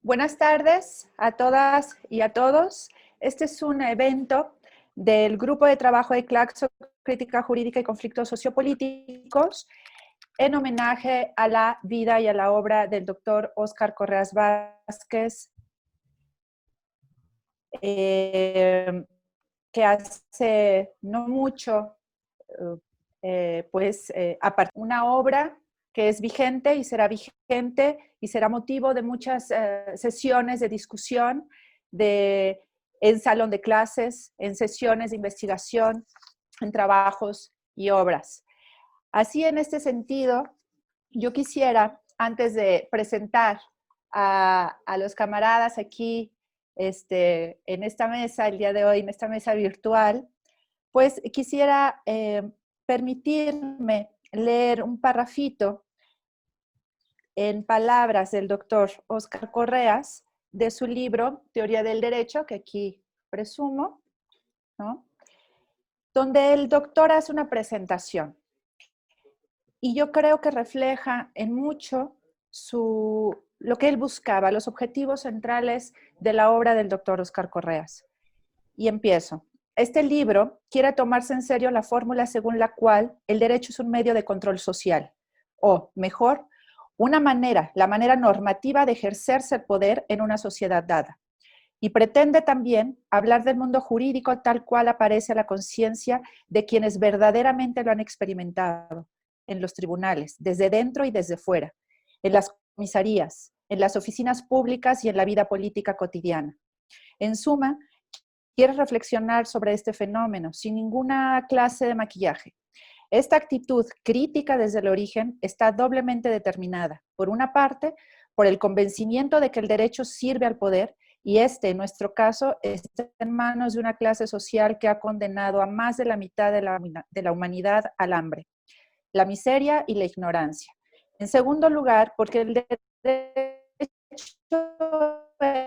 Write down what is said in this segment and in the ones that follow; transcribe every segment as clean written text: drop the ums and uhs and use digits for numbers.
Buenas tardes a todas y a todos. Este es un evento del Grupo de Trabajo de Claxo, Crítica Jurídica y Conflictos Sociopolíticos, en homenaje a la vida y a la obra del doctor Óscar Correas Vázquez, que hace no mucho, una obra que es vigente y será motivo de muchas sesiones de discusión en salón de clases, en sesiones de investigación, en trabajos y obras. Así, en este sentido, yo quisiera, antes de presentar a los camaradas aquí en esta mesa, el día de hoy, en esta mesa virtual, pues quisiera permitirme leer un parrafito en palabras del doctor Óscar Correas de su libro Teoría del Derecho, que aquí presumo, ¿no? Donde el doctor hace una presentación. Y yo creo que refleja en mucho lo que él buscaba, los objetivos centrales de la obra del doctor Óscar Correas. Y empiezo. Este libro quiere tomarse en serio la fórmula según la cual el derecho es un medio de control social, o mejor, la manera normativa de ejercerse el poder en una sociedad dada. Y pretende también hablar del mundo jurídico tal cual aparece a la conciencia de quienes verdaderamente lo han experimentado en los tribunales, desde dentro y desde fuera, en las comisarías, en las oficinas públicas y en la vida política cotidiana. En suma, quiere reflexionar sobre este fenómeno sin ninguna clase de maquillaje. Esta actitud crítica desde el origen está doblemente determinada, por una parte, por el convencimiento de que el derecho sirve al poder y en nuestro caso, está en manos de una clase social que ha condenado a más de la mitad de la humanidad al hambre, la miseria y la ignorancia. En segundo lugar, porque el derecho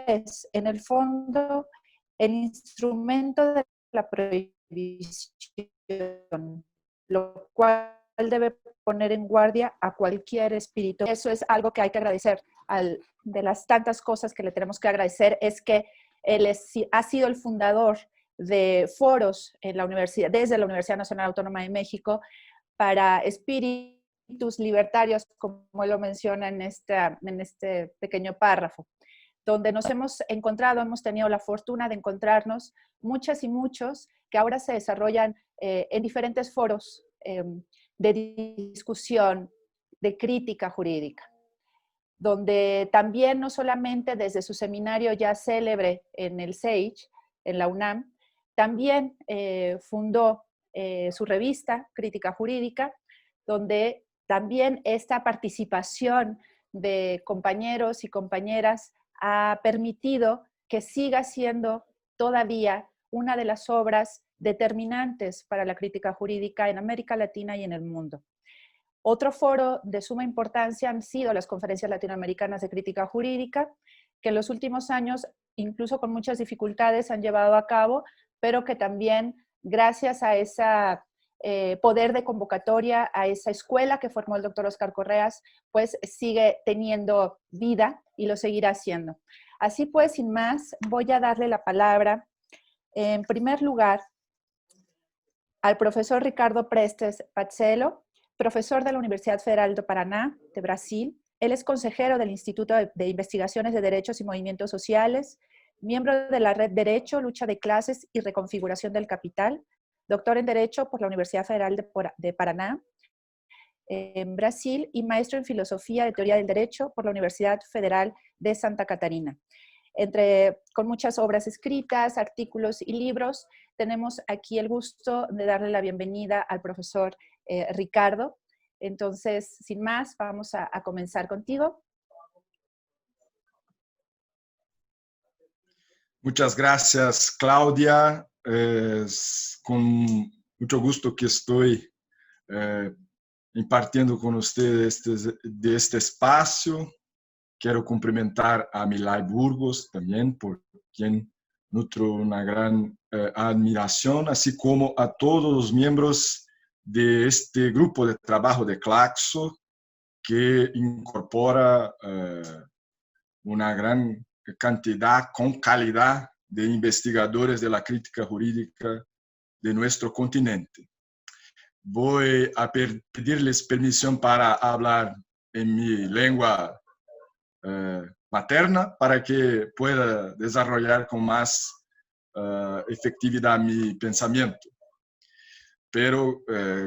es, en el fondo, el instrumento de la prohibición, lo cual debe poner en guardia a cualquier espíritu. Eso es algo que hay que agradecer. De las tantas cosas que le tenemos que agradecer es que él ha sido el fundador de foros en la universidad, desde la Universidad Nacional Autónoma de México, para espíritus libertarios, como él lo menciona en este pequeño párrafo, donde nos hemos tenido la fortuna de encontrarnos muchas y muchos que ahora se desarrollan en diferentes foros de discusión, de crítica jurídica, donde también no solamente desde su seminario ya célebre en el SAGE, en la UNAM, también fundó su revista Crítica Jurídica, donde también esta participación de compañeros y compañeras ha permitido que siga siendo todavía una de las obras determinantes para la crítica jurídica en América Latina y en el mundo. Otro foro de suma importancia han sido las conferencias latinoamericanas de crítica jurídica, que en los últimos años, incluso con muchas dificultades, han llevado a cabo, pero que también, gracias a ese poder de convocatoria, a esa escuela que formó el doctor Óscar Correas, pues sigue teniendo vida y lo seguirá haciendo. Así pues, sin más, voy a darle la palabra, en primer lugar, al profesor Ricardo Prestes Pazzelo, profesor de la Universidad Federal de Paraná, de Brasil. Él es consejero del Instituto de Investigaciones de Derechos y Movimientos Sociales, miembro de la Red Derecho, Lucha de Clases y Reconfiguración del Capital, doctor en Derecho por la Universidad Federal de Paraná, en Brasil, y maestro en Filosofía de Teoría del Derecho por la Universidad Federal de Santa Catarina. Con muchas obras escritas, artículos y libros, tenemos aquí el gusto de darle la bienvenida al profesor Ricardo. Entonces, sin más, vamos a comenzar contigo. Muchas gracias, Claudia. Es con mucho gusto que estoy impartiendo con ustedes de este espacio. Quiero cumprimentar a Milay Burgos también, por quien nutro una gran admiración, así como a todos los miembros de este grupo de trabajo de Claxo, que incorpora una gran cantidad, con calidad de investigadores de la crítica jurídica de nuestro continente. Voy a pedirles permisión para hablar en mi lengua materna para que pueda desarrollar con más efectividad mi pensamiento. Pero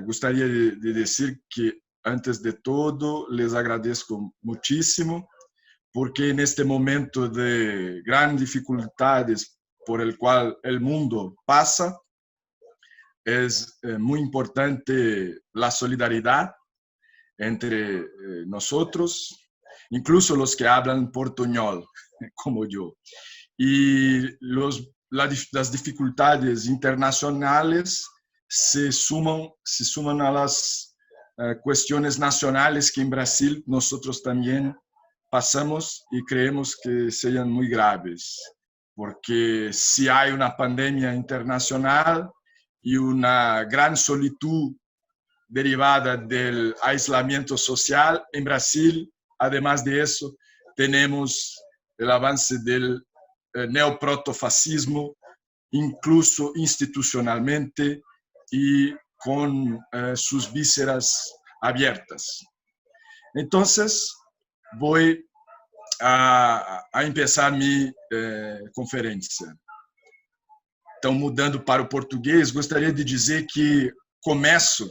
gustaría de decir que antes de todo les agradezco muchísimo porque en este momento de grandes dificultades por el cual el mundo pasa, es muy importante la solidaridad entre nosotros, incluso los que hablan portuñol, como yo. Y las dificultades internacionales se suman a las cuestiones nacionales que en Brasil nosotros también pasamos y creemos que sean muy graves, porque si hay una pandemia internacional y una gran solitud derivada del aislamiento social, en Brasil, además de eso, tenemos el avance del neoprotofascismo, incluso institucionalmente y con sus vísceras abiertas. Entonces, voy a empezar mi conferência. Então, mudando para o português, gostaria de dizer que começo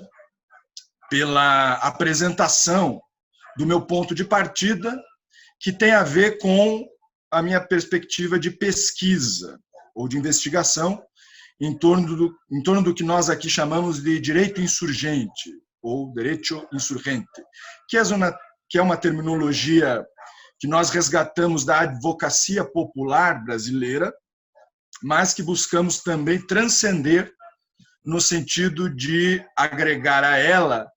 pela apresentação do meu ponto de partida, que tem a ver com a minha perspectiva de pesquisa ou de investigação em torno do que nós aqui chamamos de direito insurgente ou direito insurgente, que é uma terminologia que nós resgatamos da advocacia popular brasileira, mas que buscamos também transcender no sentido de agregar a ela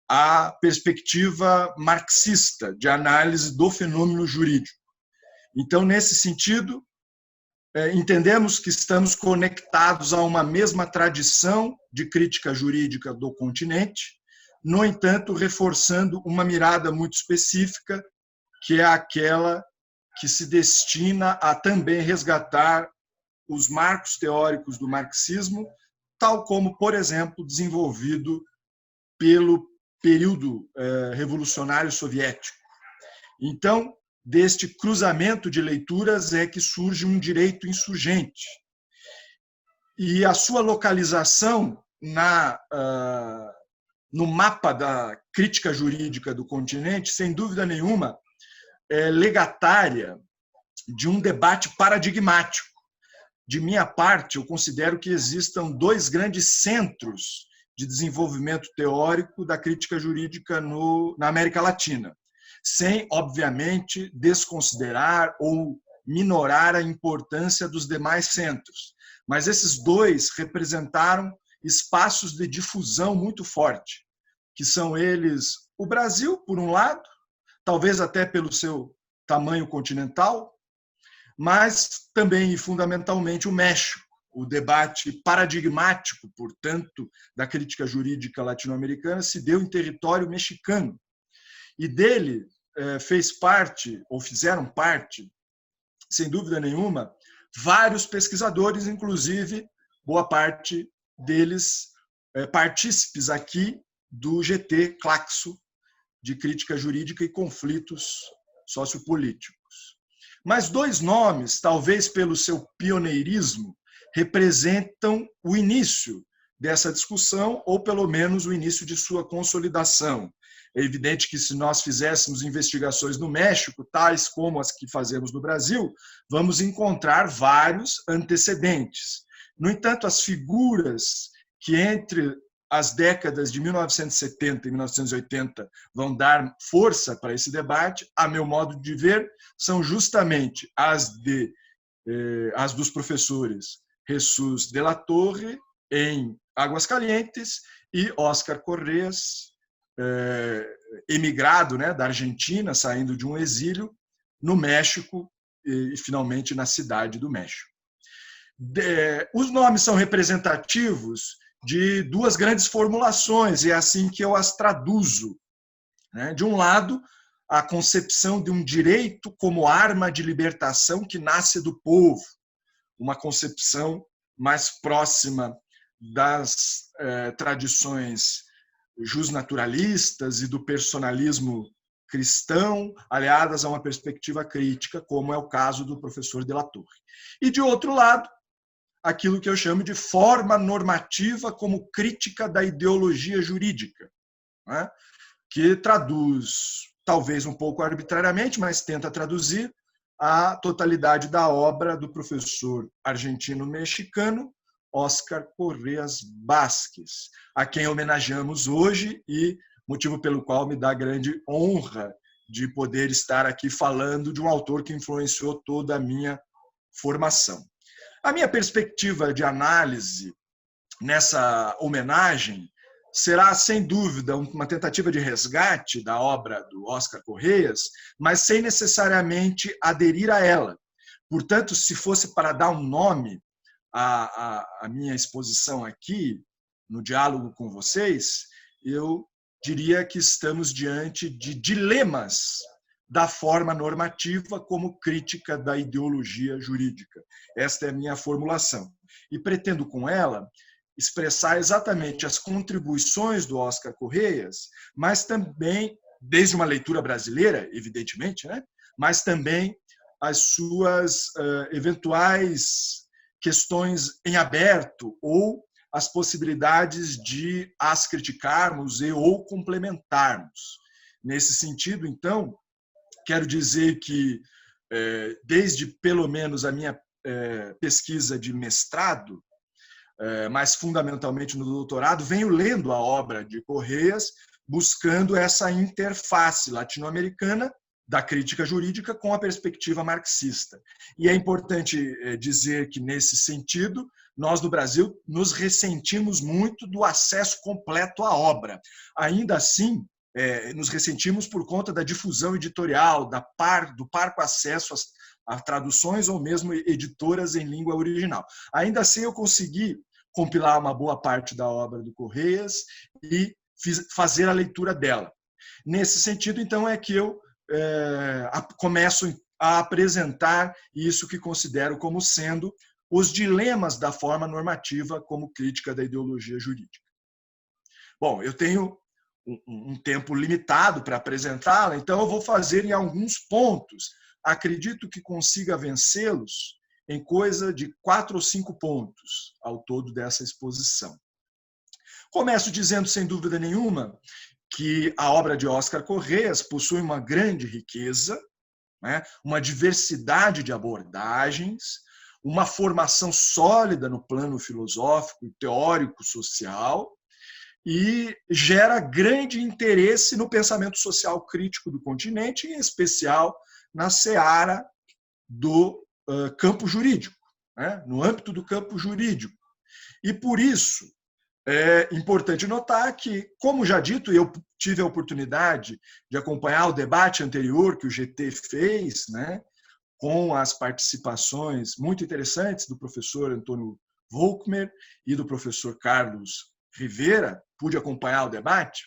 a perspectiva marxista de análise do fenômeno jurídico. Então, nesse sentido, entendemos que estamos conectados a uma mesma tradição de crítica jurídica do continente, no entanto, reforçando uma mirada muito específica, que é aquela que se destina a também resgatar os marcos teóricos do marxismo, tal como, por exemplo, desenvolvido pelo período revolucionário soviético. Então, deste cruzamento de leituras é que surge um direito insurgente. E a sua localização no mapa da crítica jurídica do continente, sem dúvida nenhuma, é legatária de um debate paradigmático. De minha parte, eu considero que existam dois grandes centros de desenvolvimento teórico da crítica jurídica na América Latina, sem, obviamente, desconsiderar ou minorar a importância dos demais centros. Mas esses dois representaram espaços de difusão muito forte, que são eles o Brasil, por um lado, talvez até pelo seu tamanho continental, mas também e fundamentalmente o México. O debate paradigmático, portanto, da crítica jurídica latino-americana se deu em território mexicano. E dele fizeram parte, sem dúvida nenhuma, vários pesquisadores, inclusive boa parte deles partícipes aqui do GT Claxo, de crítica jurídica e conflitos sociopolíticos. Mas dois nomes, talvez pelo seu pioneirismo, representam o início dessa discussão, ou pelo menos o início de sua consolidação. É evidente que se nós fizéssemos investigações no México, tais como as que fazemos no Brasil, vamos encontrar vários antecedentes. No entanto, as figuras que entre as décadas de 1970 e 1980 vão dar força para esse debate, a meu modo de ver, são justamente as dos professores Jesus de la Torre, em Aguascalientes, e Oscar Corrêas, emigrado da Argentina, saindo de um exílio, no México e finalmente na cidade do México. Os nomes são representativos de duas grandes formulações, e é assim que eu as traduzo. De um lado, a concepção de um direito como arma de libertação que nasce do povo, uma concepção mais próxima das tradições jusnaturalistas e do personalismo cristão, aliadas a uma perspectiva crítica, como é o caso do professor de la Torre. E, de outro lado, aquilo que eu chamo de forma normativa como crítica da ideologia jurídica, né? Que traduz, talvez um pouco arbitrariamente, mas tenta traduzir a totalidade da obra do professor argentino-mexicano Óscar Correas Vázquez, a quem homenageamos hoje e motivo pelo qual me dá grande honra de poder estar aqui falando de um autor que influenciou toda a minha formação. A minha perspectiva de análise nessa homenagem será, sem dúvida, uma tentativa de resgate da obra do Óscar Correas, mas sem necessariamente aderir a ela. Portanto, se fosse para dar um nome à minha exposição aqui, no diálogo com vocês, eu diria que estamos diante de dilemas da forma normativa como crítica da ideologia jurídica. Esta é a minha formulação. E pretendo, com ela, expressar exatamente as contribuições do Óscar Correas, mas também, desde uma leitura brasileira, evidentemente, né? Mas também as suas eventuais questões em aberto ou as possibilidades de as criticarmos e ou complementarmos. Nesse sentido, então, quero dizer que, desde pelo menos a minha pesquisa de mestrado, mas fundamentalmente no doutorado, venho lendo a obra de Correas, buscando essa interface latino-americana da crítica jurídica com a perspectiva marxista. E é importante dizer que, nesse sentido, nós, no Brasil, nos ressentimos muito do acesso completo à obra. Ainda assim, nos ressentimos por conta da difusão editorial, do parco acesso a traduções ou mesmo editoras em língua original. Ainda assim, eu consegui compilar uma boa parte da obra do Correas e fazer a leitura dela. Nesse sentido, então, é que eu começo a apresentar isso que considero como sendo os dilemas da forma normativa como crítica da ideologia jurídica. Bom, eu tenho um tempo limitado para apresentá-la, então eu vou fazer em alguns pontos. Acredito que consiga vencê-los em coisa de 4 ou 5 pontos ao todo dessa exposição. Começo dizendo, sem dúvida nenhuma, que a obra de Óscar Correas possui uma grande riqueza, né, uma diversidade de abordagens, uma formação sólida no plano filosófico e teórico-social, e gera grande interesse no pensamento social crítico do continente, em especial na seara do campo jurídico, né, no âmbito do campo jurídico. E, por isso, é importante notar que, como já dito, eu tive a oportunidade de acompanhar o debate anterior que o GT fez, né, com as participações muito interessantes do professor Antônio Volkmer e do professor Carlos Rivera, pude acompanhar o debate,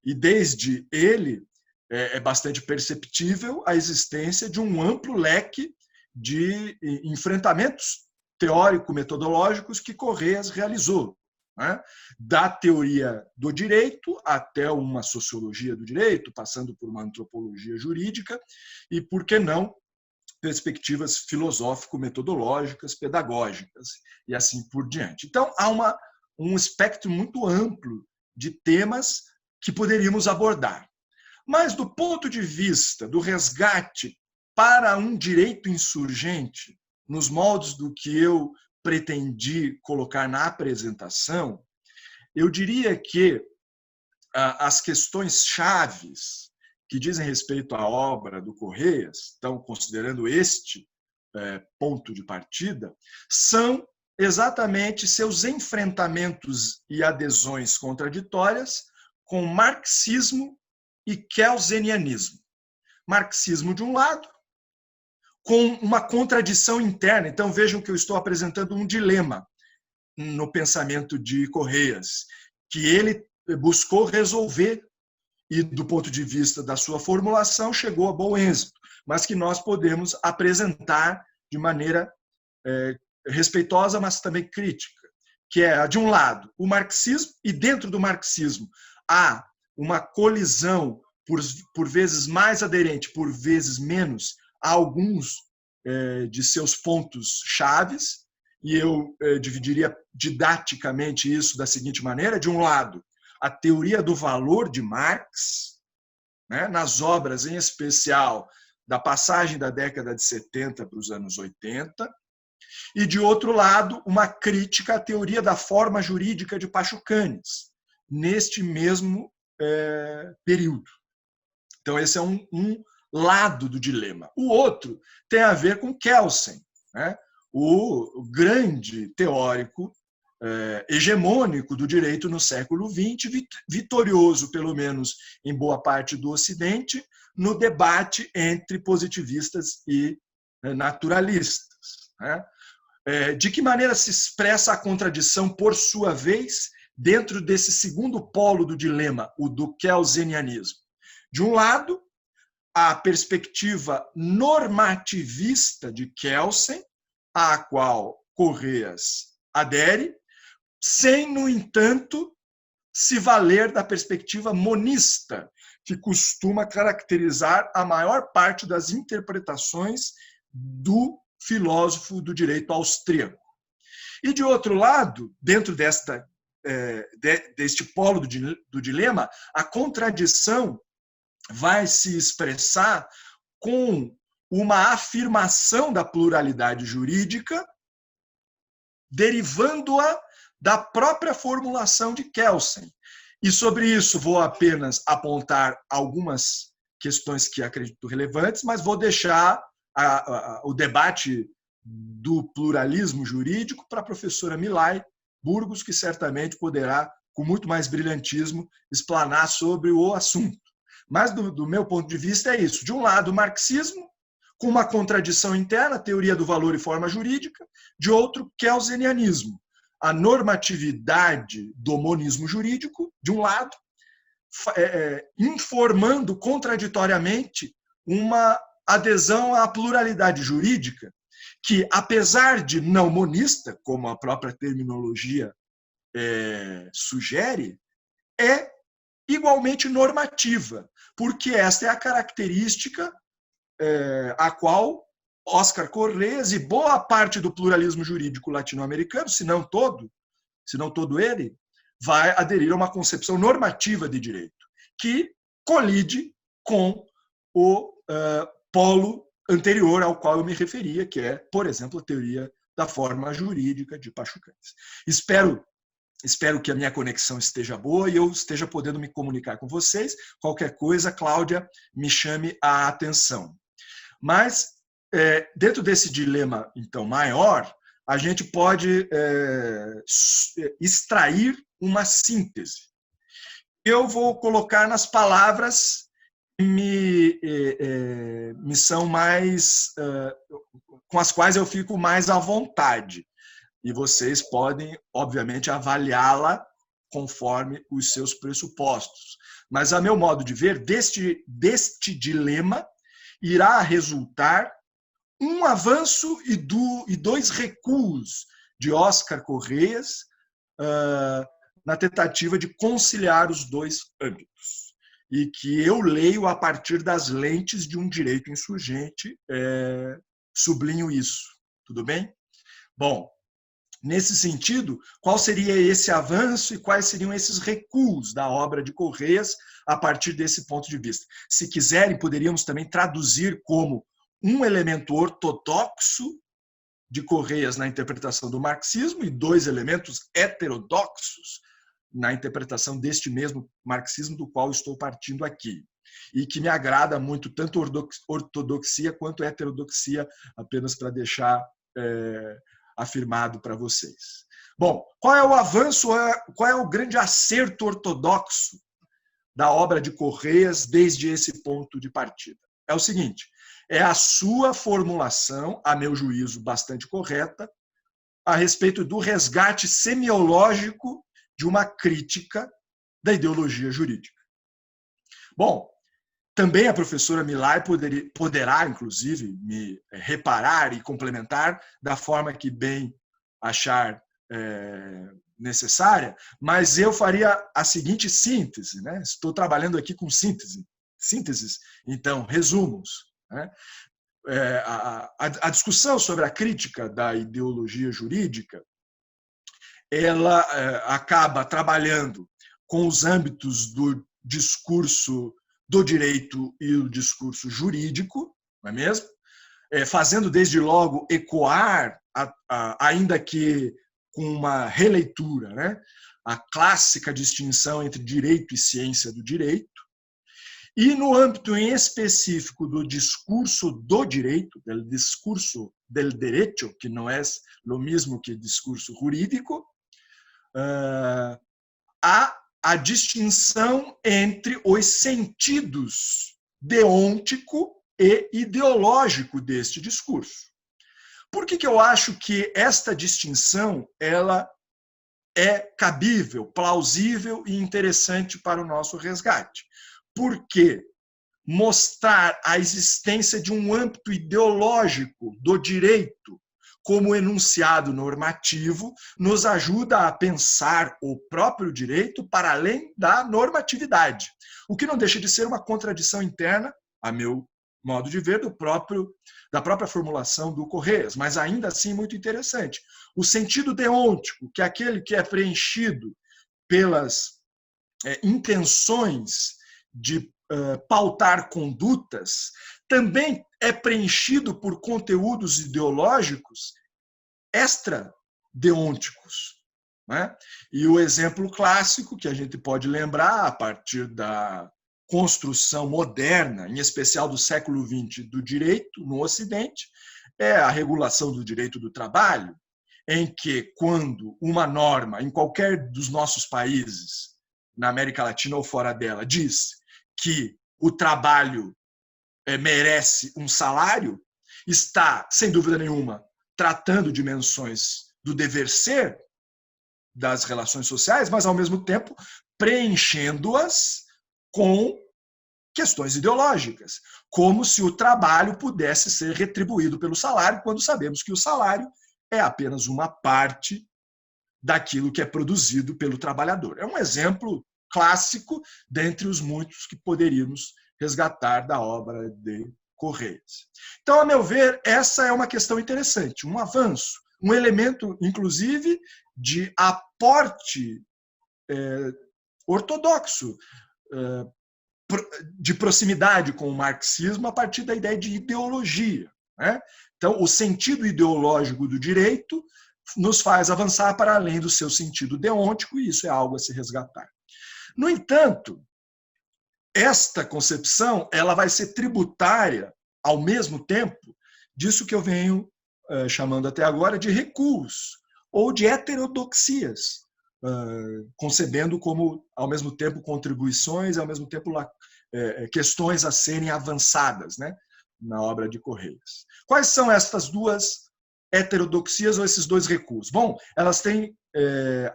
e desde ele é bastante perceptível a existência de um amplo leque de enfrentamentos teórico-metodológicos que Correas realizou, né? Da teoria do direito até uma sociologia do direito, passando por uma antropologia jurídica e, por que não, perspectivas filosófico-metodológicas, pedagógicas e assim por diante. Então, há um espectro muito amplo de temas que poderíamos abordar. Mas, do ponto de vista do resgate para um direito insurgente, nos moldes do que eu pretendi colocar na apresentação, eu diria que as questões chaves que dizem respeito à obra do Correas, então, considerando este ponto de partida, são exatamente seus enfrentamentos e adesões contraditórias com marxismo e kelsenianismo. Marxismo de um lado, com uma contradição interna. Então, vejam que eu estou apresentando um dilema no pensamento de Correas, que ele buscou resolver e do ponto de vista da sua formulação chegou a bom êxito, mas que nós podemos apresentar de maneira respeitosa, mas também crítica, que é, de um lado, o marxismo, e dentro do marxismo há uma colisão, por vezes mais aderente, por vezes menos, a alguns de seus pontos chaves, e eu dividiria didaticamente isso da seguinte maneira: de um lado, a teoria do valor de Marx, né, nas obras, em especial, da passagem da década de 70 para os anos 80, e, de outro lado, uma crítica à teoria da forma jurídica de Pachucanes, neste mesmo período. Então, esse é um lado do dilema. O outro tem a ver com Kelsen, né, o grande teórico hegemônico do direito no século XX, vitorioso, pelo menos em boa parte do Ocidente, no debate entre positivistas e naturalistas. Né? De que maneira se expressa a contradição, por sua vez, dentro desse segundo polo do dilema, o do kelsenianismo? De um lado, a perspectiva normativista de Kelsen, à qual Correas adere, sem, no entanto, se valer da perspectiva monista, que costuma caracterizar a maior parte das interpretações do filósofo do direito austríaco. E, de outro lado, dentro deste polo do dilema, a contradição vai se expressar com uma afirmação da pluralidade jurídica, derivando-a da própria formulação de Kelsen. E sobre isso vou apenas apontar algumas questões que acredito relevantes, mas vou deixar o debate do pluralismo jurídico para a professora Milay Burgos, que certamente poderá, com muito mais brilhantismo, explanar sobre o assunto. Mas, do meu ponto de vista, é isso. De um lado, o marxismo, com uma contradição interna, teoria do valor e forma jurídica. De outro, kelsenianismo, a normatividade do monismo jurídico, de um lado, informando contraditoriamente uma adesão à pluralidade jurídica, que, apesar de não monista, como a própria terminologia sugere, é igualmente normativa, porque esta é a característica a qual Oscar Correas e boa parte do pluralismo jurídico latino-americano, se não todo ele, vai aderir a uma concepção normativa de direito, que colide com o polo anterior ao qual eu me referia, que é, por exemplo, a teoria da forma jurídica de Pachucanes. Espero que a minha conexão esteja boa e eu esteja podendo me comunicar com vocês. Qualquer coisa, Cláudia, me chame a atenção. Mas, dentro desse dilema, então, maior, a gente pode extrair uma síntese. Eu vou colocar nas palavras que me são mais... com as quais eu fico mais à vontade. E vocês podem, obviamente, avaliá-la conforme os seus pressupostos. Mas, a meu modo de ver, deste dilema irá resultar um avanço e dois recuos de Oscar Correas na tentativa de conciliar os dois âmbitos. E que eu leio a partir das lentes de um direito insurgente, sublinho isso. Tudo bem? Bom, nesse sentido, qual seria esse avanço e quais seriam esses recuos da obra de Correas a partir desse ponto de vista? Se quiserem, poderíamos também traduzir como um elemento ortodoxo de Correas na interpretação do marxismo e dois elementos heterodoxos na interpretação deste mesmo marxismo do qual estou partindo aqui. E que me agrada muito, tanto ortodoxia quanto heterodoxia, apenas para deixar afirmado para vocês. Bom, qual é o avanço, qual é o grande acerto ortodoxo da obra de Correas desde esse ponto de partida? É o seguinte: é a sua formulação, a meu juízo bastante correta, a respeito do resgate semiológico de uma crítica da ideologia jurídica. Bom, também a professora Milay poderá, inclusive, me reparar e complementar da forma que bem achar necessária, mas eu faria a seguinte síntese, né? Estou trabalhando aqui com sínteses, então, resumos. Né? A discussão sobre a crítica da ideologia jurídica, ela acaba trabalhando com os âmbitos do discurso do direito e o discurso jurídico, não é mesmo? Fazendo desde logo ecoar, ainda que com uma releitura, né? A clássica distinção entre direito e ciência do direito, e no âmbito em específico do discurso do direito, do discurso del derecho, que não é o mesmo que discurso jurídico, a distinção entre os sentidos deôntico e ideológico deste discurso. Por que eu acho que esta distinção ela é cabível, plausível e interessante para o nosso resgate? Porque mostrar a existência de um âmbito ideológico do direito como enunciado normativo nos ajuda a pensar o próprio direito para além da normatividade, o que não deixa de ser uma contradição interna, a meu modo de ver, da própria formulação do Correias, mas ainda assim muito interessante. O sentido deôntico, que é aquele que é preenchido pelas intenções de pautar condutas, também é preenchido por conteúdos ideológicos extra-deônticos. Né? E o exemplo clássico que a gente pode lembrar a partir da construção moderna, em especial do século XX, do direito no Ocidente, é a regulação do direito do trabalho, em que, quando uma norma, em qualquer dos nossos países, na América Latina ou fora dela, diz que o trabalho merece um salário, está, sem dúvida nenhuma, tratando dimensões do dever ser das relações sociais, mas, ao mesmo tempo, preenchendo-as com questões ideológicas, como se o trabalho pudesse ser retribuído pelo salário, quando sabemos que o salário é apenas uma parte daquilo que é produzido pelo trabalhador. É um exemplo clássico dentre os muitos que poderíamos resgatar da obra de Correias. Então, a meu ver, essa é uma questão interessante, um avanço, um elemento, inclusive, de aporte ortodoxo, de proximidade com o marxismo a partir da ideia de ideologia. Né? Então, o sentido ideológico do direito nos faz avançar para além do seu sentido deôntico, e isso é algo a se resgatar. No entanto, esta concepção ela vai ser tributária, ao mesmo tempo, disso que eu venho chamando até agora de recuos, ou de heterodoxias, concebendo como, ao mesmo tempo, contribuições, ao mesmo tempo, questões a serem avançadas, né, na obra de Correias. Quais são estas duas heterodoxias ou esses dois recuos? Bom, elas têm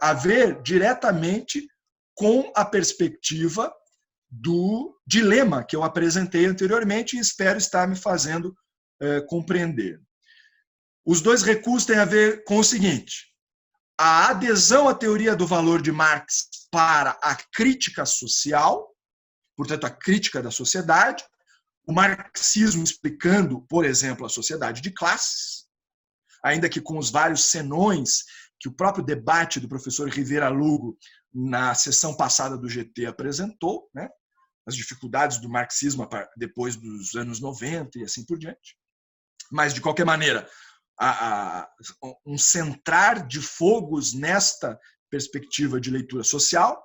a ver diretamente com a perspectiva do dilema que eu apresentei anteriormente e espero estar me fazendo compreender. Os dois recuos têm a ver com o seguinte: a adesão à teoria do valor de Marx para a crítica social, portanto, a crítica da sociedade, o marxismo explicando, por exemplo, a sociedade de classes, ainda que com os vários senões que o próprio debate do professor Rivera Lugo na sessão passada do GT apresentou, né? As dificuldades do marxismo depois dos anos 90 e assim por diante. Mas, de qualquer maneira, um centrar de fogos nesta perspectiva de leitura social,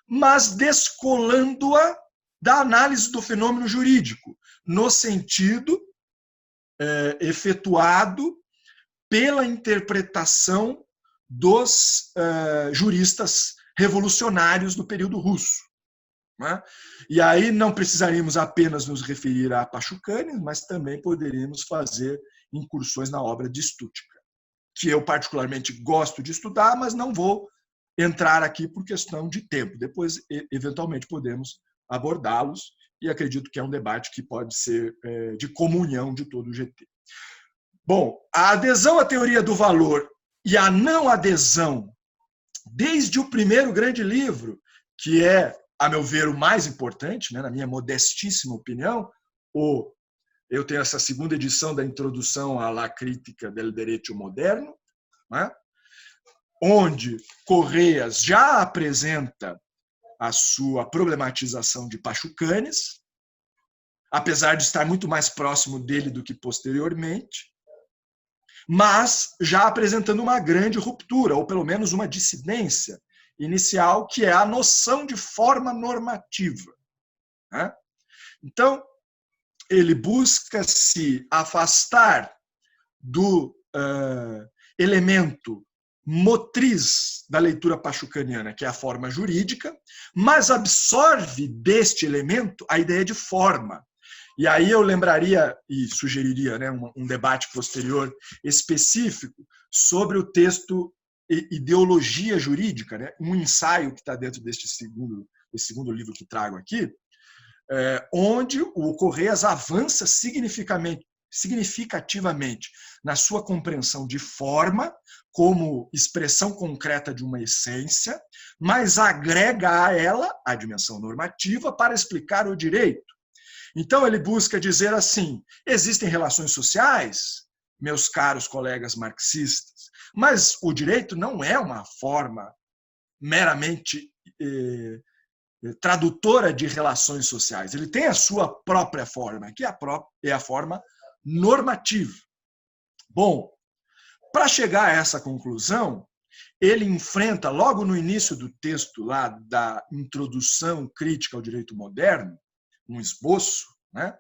mas descolando-a da análise do fenômeno jurídico, no sentido efetuado pela interpretação dos juristas revolucionários do período russo. Né? E aí não precisaríamos apenas nos referir a Pachucanes, mas também poderíamos fazer incursões na obra de Stuttgart, que eu particularmente gosto de estudar, mas não vou entrar aqui por questão de tempo. Depois, eventualmente, podemos abordá-los, e acredito que é um debate que pode ser de comunhão de todo o GT. Bom, a adesão à teoria do valor e a não adesão, desde o primeiro grande livro, que é, a meu ver, o mais importante, né, na minha modestíssima opinião, eu tenho essa segunda edição da Introdução à La Crítica del Derecho Moderno, né, onde Correias já apresenta a sua problematização de Pachucanes, apesar de estar muito mais próximo dele do que posteriormente, mas já apresentando uma grande ruptura, ou pelo menos uma dissidência inicial, que é a noção de forma normativa. Então, ele busca se afastar do elemento motriz da leitura pachucaniana, que é a forma jurídica, mas absorve deste elemento a ideia de forma. E aí eu lembraria e sugeriria, né, um debate posterior específico sobre o texto Ideologia Jurídica, né, um ensaio que está dentro desse segundo livro que trago aqui, onde o Correias avança significativamente na sua compreensão de forma como expressão concreta de uma essência, mas agrega a ela a dimensão normativa para explicar o direito. Então, ele busca dizer assim, existem relações sociais, meus caros colegas marxistas, mas o direito não é uma forma meramente tradutora de relações sociais. Ele tem a sua própria forma, que é a forma normativa. Bom, para chegar a essa conclusão, ele enfrenta, logo no início do texto lá da Introdução Crítica ao Direito Moderno, um esboço, né,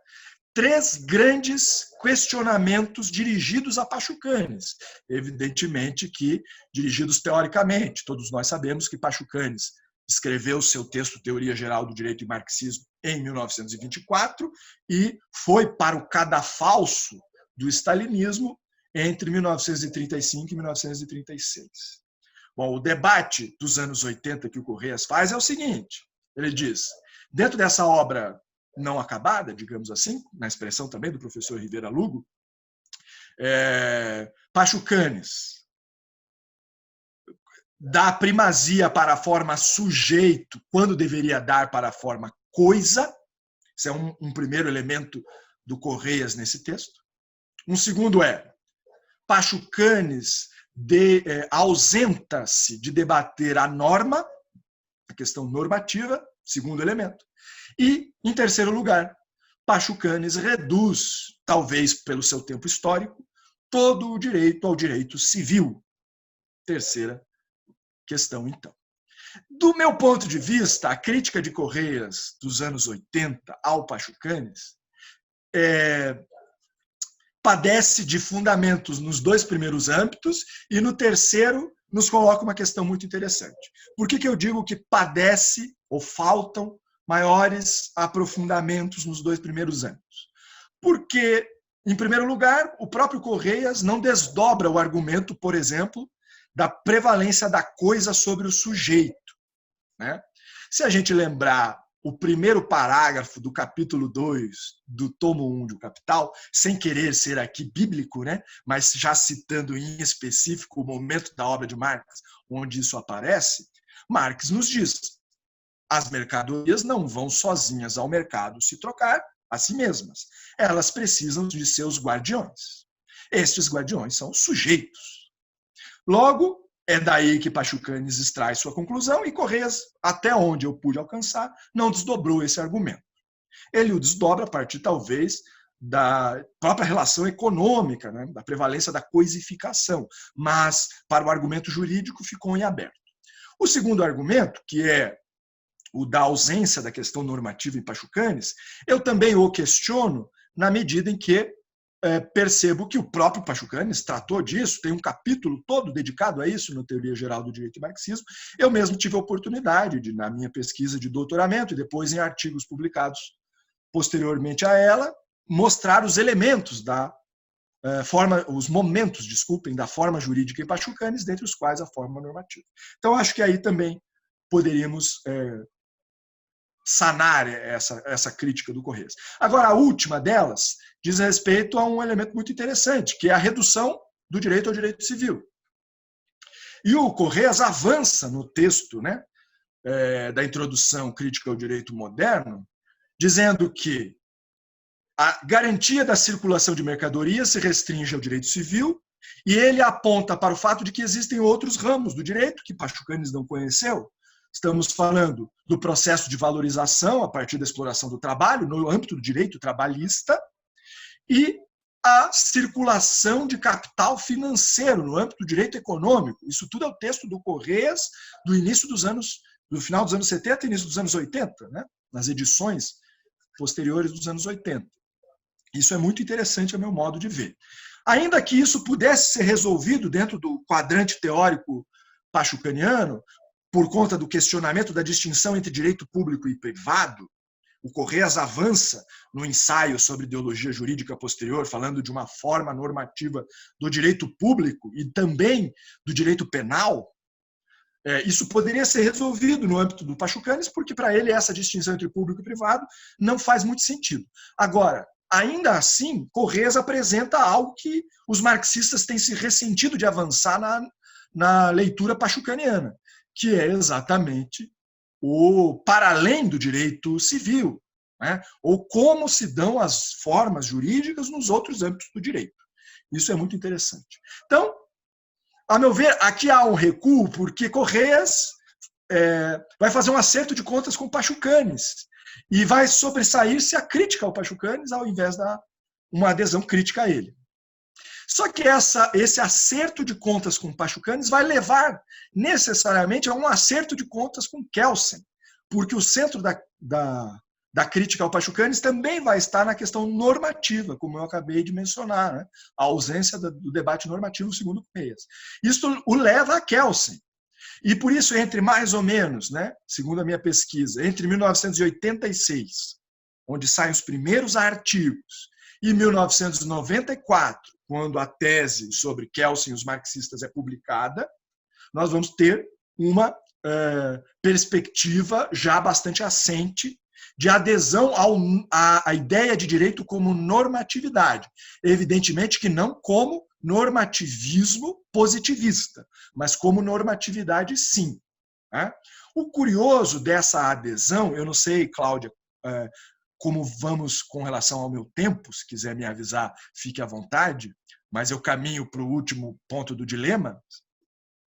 3 grandes questionamentos dirigidos a Pachucanes. Evidentemente que dirigidos teoricamente. Todos nós sabemos que Pachucanes escreveu seu texto Teoria Geral do Direito e Marxismo em 1924 e foi para o cadafalso do stalinismo entre 1935 e 1936. Bom, o debate dos anos 80 que o Correias faz é o seguinte, ele diz, dentro dessa obra não acabada, digamos assim, na expressão também do professor Rivera Lugo, Pachucanes dá primazia para a forma sujeito quando deveria dar para a forma coisa. Esse é um primeiro elemento do Correias nesse texto. Um segundo Pachucanes ausenta-se de debater a norma, a questão normativa, segundo elemento. E, em terceiro lugar, Pachucanes reduz, talvez pelo seu tempo histórico, todo o direito ao direito civil. Terceira questão, então. Do meu ponto de vista, a crítica de Correias dos anos 80 ao Pachucanes padece de fundamentos nos 2 primeiros âmbitos e no terceiro nos coloca uma questão muito interessante. Por que eu digo que padece ou faltam maiores aprofundamentos nos 2 primeiros âmbitos? Porque, em primeiro lugar, o próprio Correias não desdobra o argumento, por exemplo, da prevalência da coisa sobre o sujeito, né? Se a gente lembrar o primeiro parágrafo do capítulo 2 do tomo 1 do Capital, sem querer ser aqui bíblico, né? Mas já citando em específico o momento da obra de Marx, onde isso aparece, Marx nos diz: as mercadorias não vão sozinhas ao mercado se trocar a si mesmas. Elas precisam de seus guardiões. Estes guardiões são os sujeitos. Logo, é daí que Pachucanes extrai sua conclusão e Correias, até onde eu pude alcançar, não desdobrou esse argumento. Ele o desdobra a partir, talvez, da própria relação econômica, né, da prevalência da coisificação, mas, para o argumento jurídico, ficou em aberto. O segundo argumento, que é o da ausência da questão normativa em Pachucanes, eu também o questiono na medida em que percebo que o próprio Pachucanes tratou disso, tem um capítulo todo dedicado a isso na Teoria Geral do Direito e Marxismo. Eu mesmo tive a oportunidade de, na minha pesquisa de doutoramento e depois em artigos publicados posteriormente a ela, mostrar os elementos da forma, os momentos, desculpem, da forma jurídica em Pachucanes, dentre os quais a forma normativa. Então, acho que aí também poderíamos sanar essa crítica do Correias. Agora, a última delas diz respeito a um elemento muito interessante, que é a redução do direito ao direito civil. E o Correias avança no texto, né, da introdução crítica ao direito moderno, dizendo que a garantia da circulação de mercadorias se restringe ao direito civil, e ele aponta para o fato de que existem outros ramos do direito que Pachucanes não conheceu. Estamos falando do processo de valorização a partir da exploração do trabalho, no âmbito do direito trabalhista, e a circulação de capital financeiro no âmbito do direito econômico. Isso tudo é o texto do Correias do final dos anos 70 e início dos anos 80, né? Nas edições posteriores dos anos 80. Isso é muito interessante, a meu modo de ver. Ainda que isso pudesse ser resolvido dentro do quadrante teórico pachucaniano, por conta do questionamento da distinção entre direito público e privado, o Correias avança no ensaio sobre ideologia jurídica posterior, falando de uma forma normativa do direito público e também do direito penal. Isso poderia ser resolvido no âmbito do Pachucanes, porque para ele essa distinção entre público e privado não faz muito sentido. Agora, ainda assim, Correias apresenta algo que os marxistas têm se ressentido de avançar na leitura pachucaniana, que é exatamente o para além do direito civil, né? Ou como se dão as formas jurídicas nos outros âmbitos do direito. Isso é muito interessante. Então, a meu ver, aqui há um recuo, porque Correias vai fazer um acerto de contas com Pachucanes e vai sobressair-se a crítica ao Pachucanes ao invés de uma adesão crítica a ele. Só que esse acerto de contas com Pachucanes vai levar necessariamente a um acerto de contas com Kelsen, porque o centro da crítica ao Pachucanes também vai estar na questão normativa, como eu acabei de mencionar, né? A ausência do debate normativo segundo Correias. Isso o leva a Kelsen. E por isso, entre mais ou menos, né, segundo a minha pesquisa, entre 1986, onde saem os primeiros artigos, e 1994, quando a tese sobre Kelsen e os marxistas é publicada, nós vamos ter uma perspectiva já bastante assente de adesão à ideia de direito como normatividade. Evidentemente que não como normativismo positivista, mas como normatividade, sim. O curioso dessa adesão, eu não sei, Cláudia, como vamos com relação ao meu tempo, se quiser me avisar, fique à vontade, mas eu caminho para o último ponto do dilema.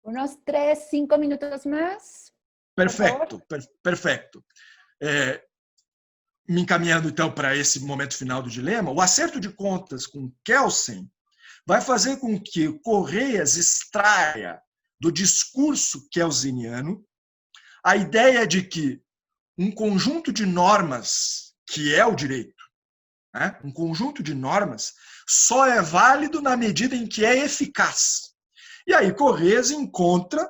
Uns 3, 5 minutos mais. Perfeito, perfeito. Me encaminhando, então, para esse momento final do dilema, o acerto de contas com Kelsen vai fazer com que Correias extraia do discurso kelseniano a ideia de que um conjunto de normas, que é o direito, né? Um conjunto de normas, só é válido na medida em que é eficaz. E aí Correias encontra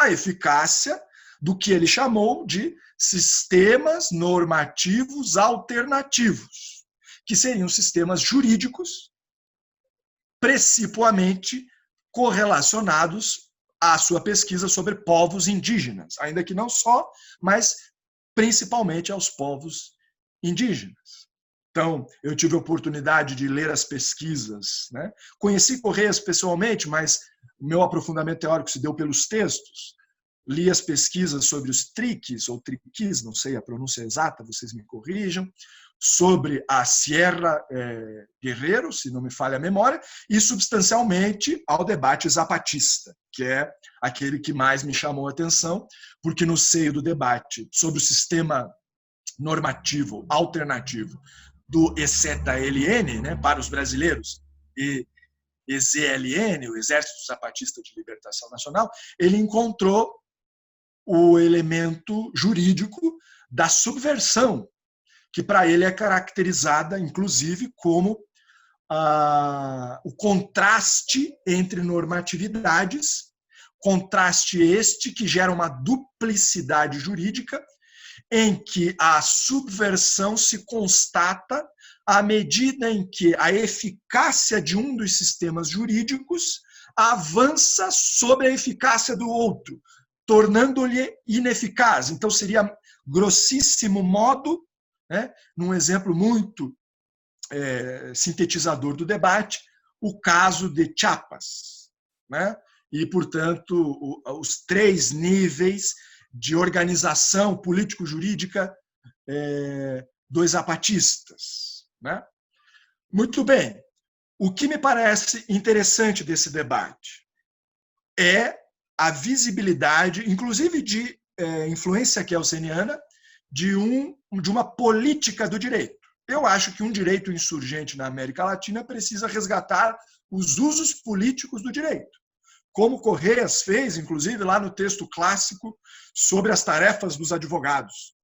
a eficácia do que ele chamou de sistemas normativos alternativos, que seriam sistemas jurídicos precipuamente correlacionados à sua pesquisa sobre povos indígenas, ainda que não só, mas principalmente aos povos indígenas. Então, eu tive a oportunidade de ler as pesquisas, né? Conheci Correias pessoalmente, mas o meu aprofundamento teórico se deu pelos textos. Li as pesquisas sobre os triquis, ou triquis, não sei a pronúncia exata, vocês me corrijam, sobre a Sierra Guerrero, se não me falha a memória, e substancialmente ao debate zapatista, que é aquele que mais me chamou a atenção, porque no seio do debate sobre o sistema normativo alternativo do EZLN, né, para os brasileiros, e EZLN, o Exército Zapatista de Libertação Nacional, ele encontrou o elemento jurídico da subversão, que para ele é caracterizada, inclusive, como o contraste entre normatividades, contraste este que gera uma duplicidade jurídica, em que a subversão se constata à medida em que a eficácia de um dos sistemas jurídicos avança sobre a eficácia do outro, tornando-lhe ineficaz. Então, seria grossíssimo modo, né, num exemplo muito sintetizador do debate, o caso de Chiapas, né? E, portanto, os 3 níveis de organização político-jurídica dos zapatistas, né? Muito bem. O que me parece interessante desse debate é a visibilidade, inclusive de influência kelseniana, de uma política do direito. Eu acho que um direito insurgente na América Latina precisa resgatar os usos políticos do direito, como Correias fez, inclusive, lá no texto clássico sobre as tarefas dos advogados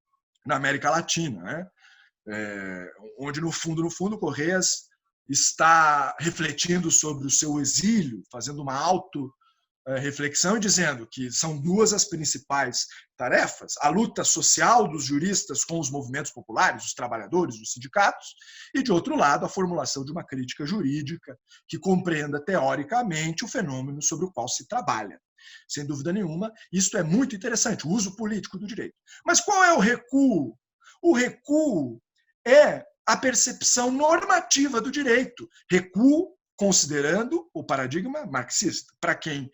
na América Latina, né? Onde, no fundo, Correias está refletindo sobre o seu exílio, fazendo uma auto-reflexão e dizendo que são 2 as principais tarefas: a luta social dos juristas com os movimentos populares, os trabalhadores, os sindicatos, e, de outro lado, a formulação de uma crítica jurídica que compreenda teoricamente o fenômeno sobre o qual se trabalha. Sem dúvida nenhuma, isto é muito interessante, o uso político do direito. Mas qual é o recuo? O recuo é a percepção normativa do direito. Recuo considerando o paradigma marxista. Para quem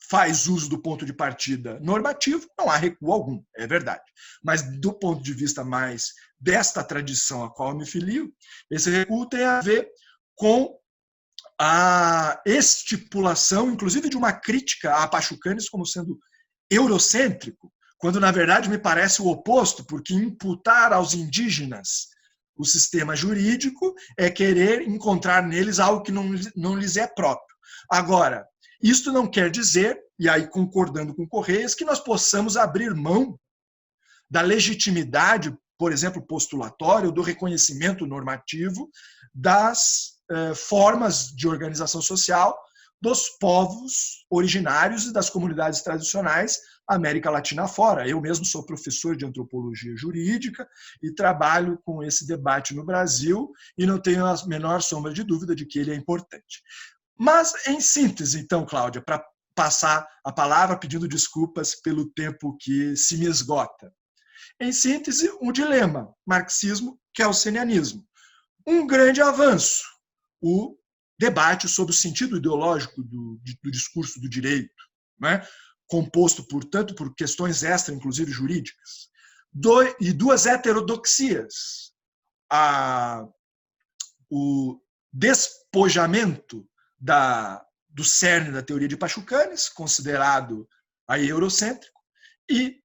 faz uso do ponto de partida normativo, não há recuo algum, é verdade. Mas do ponto de vista mais desta tradição a qual eu me filio, esse recuo tem a ver com a estipulação, inclusive, de uma crítica a Pachucanes como sendo eurocêntrico, quando, na verdade, me parece o oposto, porque imputar aos indígenas o sistema jurídico é querer encontrar neles algo que não lhes é próprio. Agora, isto não quer dizer, e aí concordando com Correias, que nós possamos abrir mão da legitimidade, por exemplo, postulatória, do reconhecimento normativo das formas de organização social dos povos originários e das comunidades tradicionais América Latina afora. Eu mesmo sou professor de antropologia jurídica e trabalho com esse debate no Brasil e não tenho a menor sombra de dúvida de que ele é importante. Mas, em síntese, então, Cláudia, para passar a palavra pedindo desculpas pelo tempo que se me esgota. Em síntese, um dilema, marxismo-kelsenianismo. Um grande avanço, o debate sobre o sentido ideológico do discurso do direito, né? Composto, portanto, por questões extra, inclusive jurídicas. E 2 heterodoxias. O despojamento do cerne da teoria de Pachucanes, considerado aí eurocêntrico, e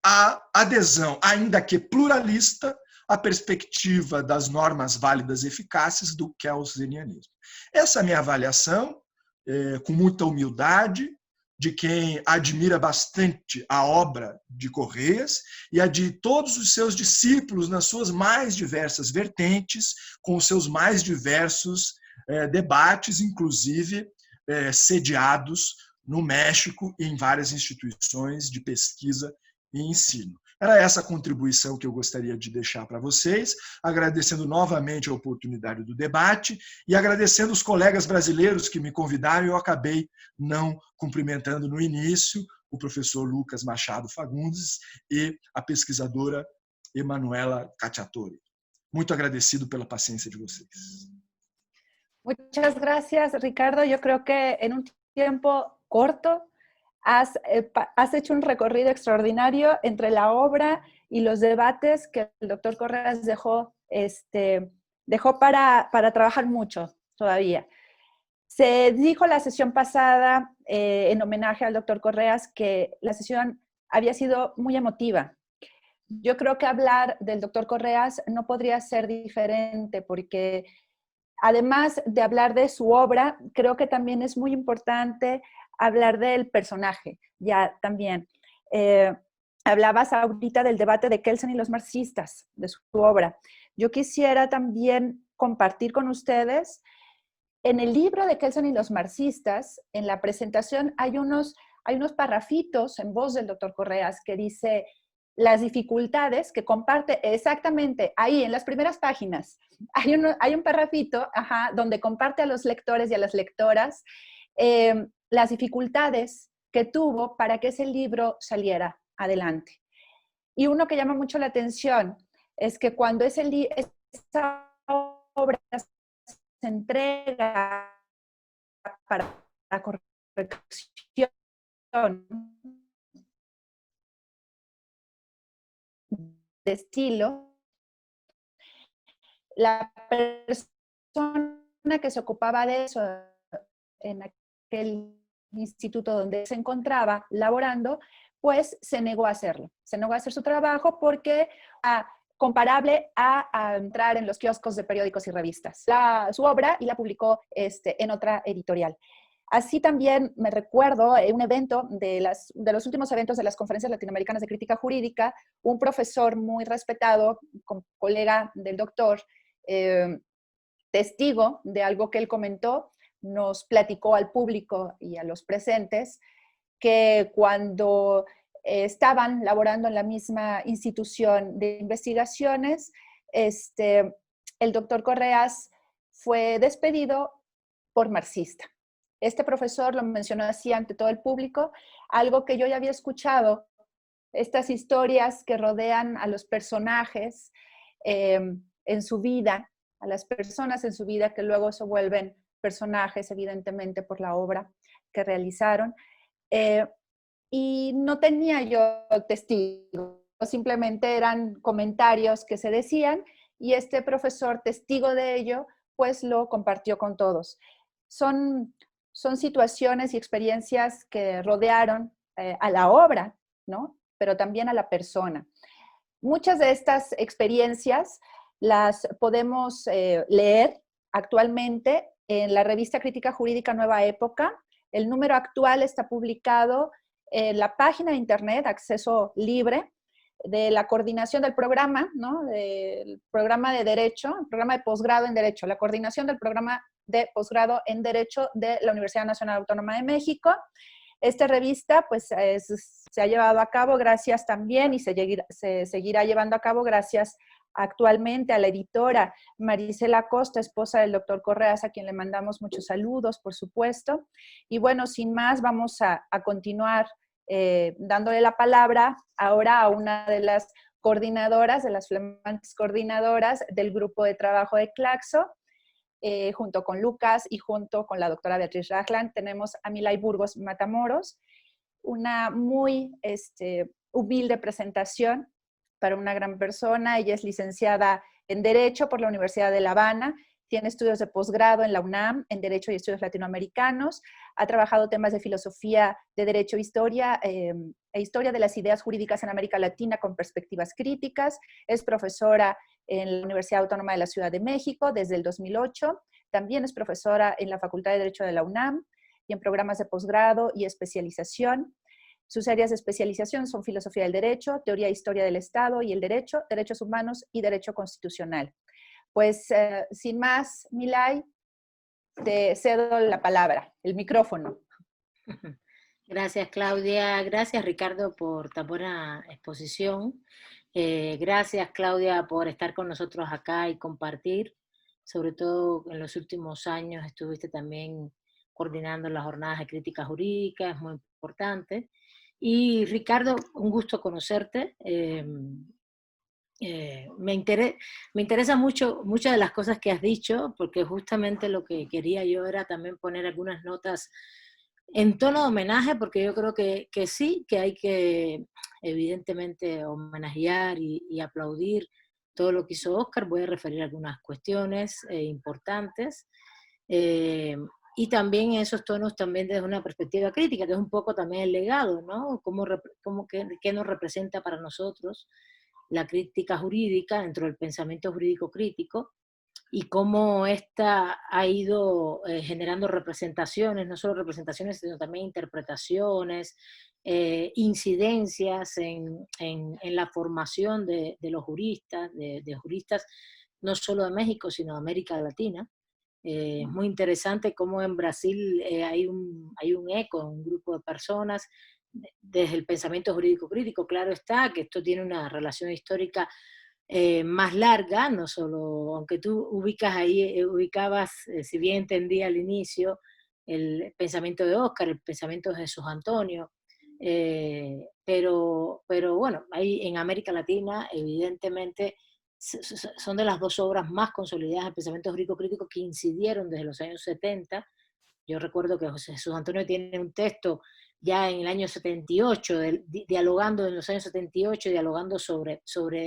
a adesão, ainda que pluralista, à perspectiva das normas válidas e eficazes do kelsenianismo. Essa é a minha avaliação, com muita humildade, de quem admira bastante a obra de Correias e a de todos os seus discípulos nas suas mais diversas vertentes, com os seus mais diversos debates, inclusive sediados no México e em várias instituições de pesquisa e ensino. Era essa a contribuição que eu gostaria de deixar para vocês, agradecendo novamente a oportunidade do debate e agradecendo os colegas brasileiros que me convidaram e eu acabei não cumprimentando no início, o professor Lucas Machado Fagundes e a pesquisadora Emanuela Cacciatore. Muito agradecido pela paciência de vocês. Muchas gracias, Ricardo. Yo creo que en un tiempo corto has hecho un recorrido extraordinario entre la obra y los debates que el doctor Correas dejó para trabajar mucho todavía. Se dijo la sesión pasada, en homenaje al doctor Correas, que la sesión había sido muy emotiva. Yo creo que hablar del doctor Correas no podría ser diferente, porque además de hablar de su obra, creo que también es muy importante hablar del personaje, ya también. Hablabas ahorita del debate de Kelsen y los marxistas, de su obra. Yo quisiera también compartir con ustedes, en el libro de Kelsen y los marxistas, en la presentación hay unos parrafitos en voz del doctor Correas que dice las dificultades que comparte exactamente ahí en las primeras páginas. Hay un parrafito donde comparte a los lectores y a las lectoras las dificultades que tuvo para que ese libro saliera adelante. Y uno que llama mucho la atención es que cuando esa obra se entrega para la corrección de estilo, la persona que se ocupaba de eso en aquel instituto donde se encontraba laborando, pues se negó a hacerlo. Se negó a hacer su trabajo porque comparable a entrar en los kioscos de periódicos y revistas. Su obra y la publicó en otra editorial. Así también me recuerdo un evento de los últimos eventos de las conferencias latinoamericanas de crítica jurídica, un profesor muy respetado, colega del doctor, testigo de algo que él comentó, nos platicó al público y a los presentes que cuando estaban laborando en la misma institución de investigaciones, el doctor Correas fue despedido por marxista. Este profesor lo mencionó así ante todo el público, algo que yo ya había escuchado, estas historias que rodean a los personajes en su vida, a las personas en su vida que luego se vuelven personajes, evidentemente, por la obra que realizaron. Y no tenía yo testigos, simplemente eran comentarios que se decían y este profesor, testigo de ello, pues lo compartió con todos. Son situaciones y experiencias que rodearon a la obra, ¿no? Pero también a la persona. Muchas de estas experiencias las podemos leer actualmente en la revista Crítica Jurídica Nueva Época. El número actual está publicado en la página de internet, acceso libre, de la coordinación del programa, ¿no? Del programa de Derecho, el programa de posgrado en Derecho, la coordinación del programa de posgrado en Derecho de la Universidad Nacional Autónoma de México. Esta revista pues se ha llevado a cabo gracias también y se seguirá llevando a cabo gracias actualmente a la editora Marisela Costa, esposa del doctor Correas, a quien le mandamos muchos saludos, por supuesto. Y bueno, sin más, vamos a continuar dándole la palabra ahora a una de las coordinadoras, de las flamantes coordinadoras del grupo de trabajo de Claxo. Junto con Lucas y junto con la doctora Beatriz Ragland, tenemos a Milay Burgos Matamoros, una muy humilde presentación para una gran persona. Ella es licenciada en Derecho por la Universidad de La Habana, tiene estudios de posgrado en la UNAM en Derecho y Estudios Latinoamericanos, ha trabajado temas de filosofía, de Derecho e Historia de las ideas jurídicas en América Latina con perspectivas críticas, es profesora en la Universidad Autónoma de la Ciudad de México desde el 2008, también es profesora en la Facultad de Derecho de la UNAM y en programas de posgrado y especialización. Sus áreas de especialización son filosofía del derecho, teoría e historia del Estado y el derecho, derechos humanos y derecho constitucional. Pues sin más, Milay, te cedo la palabra, el micrófono. Gracias, Claudia. Gracias, Ricardo, por tan buena exposición. Gracias, Claudia, por estar con nosotros acá y compartir. Sobre todo en los últimos años estuviste también coordinando las jornadas de crítica jurídica, es muy importante. Y Ricardo, un gusto conocerte. Me interesa mucho muchas de las cosas que has dicho, porque justamente lo que quería yo era también poner algunas notas en tono de homenaje, porque yo creo que sí, que hay que evidentemente homenajear y aplaudir todo lo que hizo Oscar. Voy a referir a algunas cuestiones importantes. Y también esos tonos también desde una perspectiva crítica, que es un poco también el legado, ¿no? ¿Qué nos representa para nosotros la crítica jurídica dentro del pensamiento jurídico crítico? Y cómo esta ha ido generando representaciones, no solo representaciones, sino también interpretaciones, incidencias en la formación de los juristas, de juristas no solo de México, sino de América Latina. Es muy interesante cómo en Brasil hay un eco, un grupo de personas, desde el pensamiento jurídico crítico, claro está, que esto tiene una relación histórica más larga, no solo, aunque tú ubicabas, si bien entendí al inicio, el pensamiento de Oscar, el pensamiento de Jesús Antonio, pero bueno, ahí en América Latina evidentemente son de las dos obras más consolidadas del pensamiento jurídico-crítico que incidieron desde los años 70. Yo recuerdo que José Jesús Antonio tiene un texto ya en el año 78, dialogando en los años 78, dialogando sobre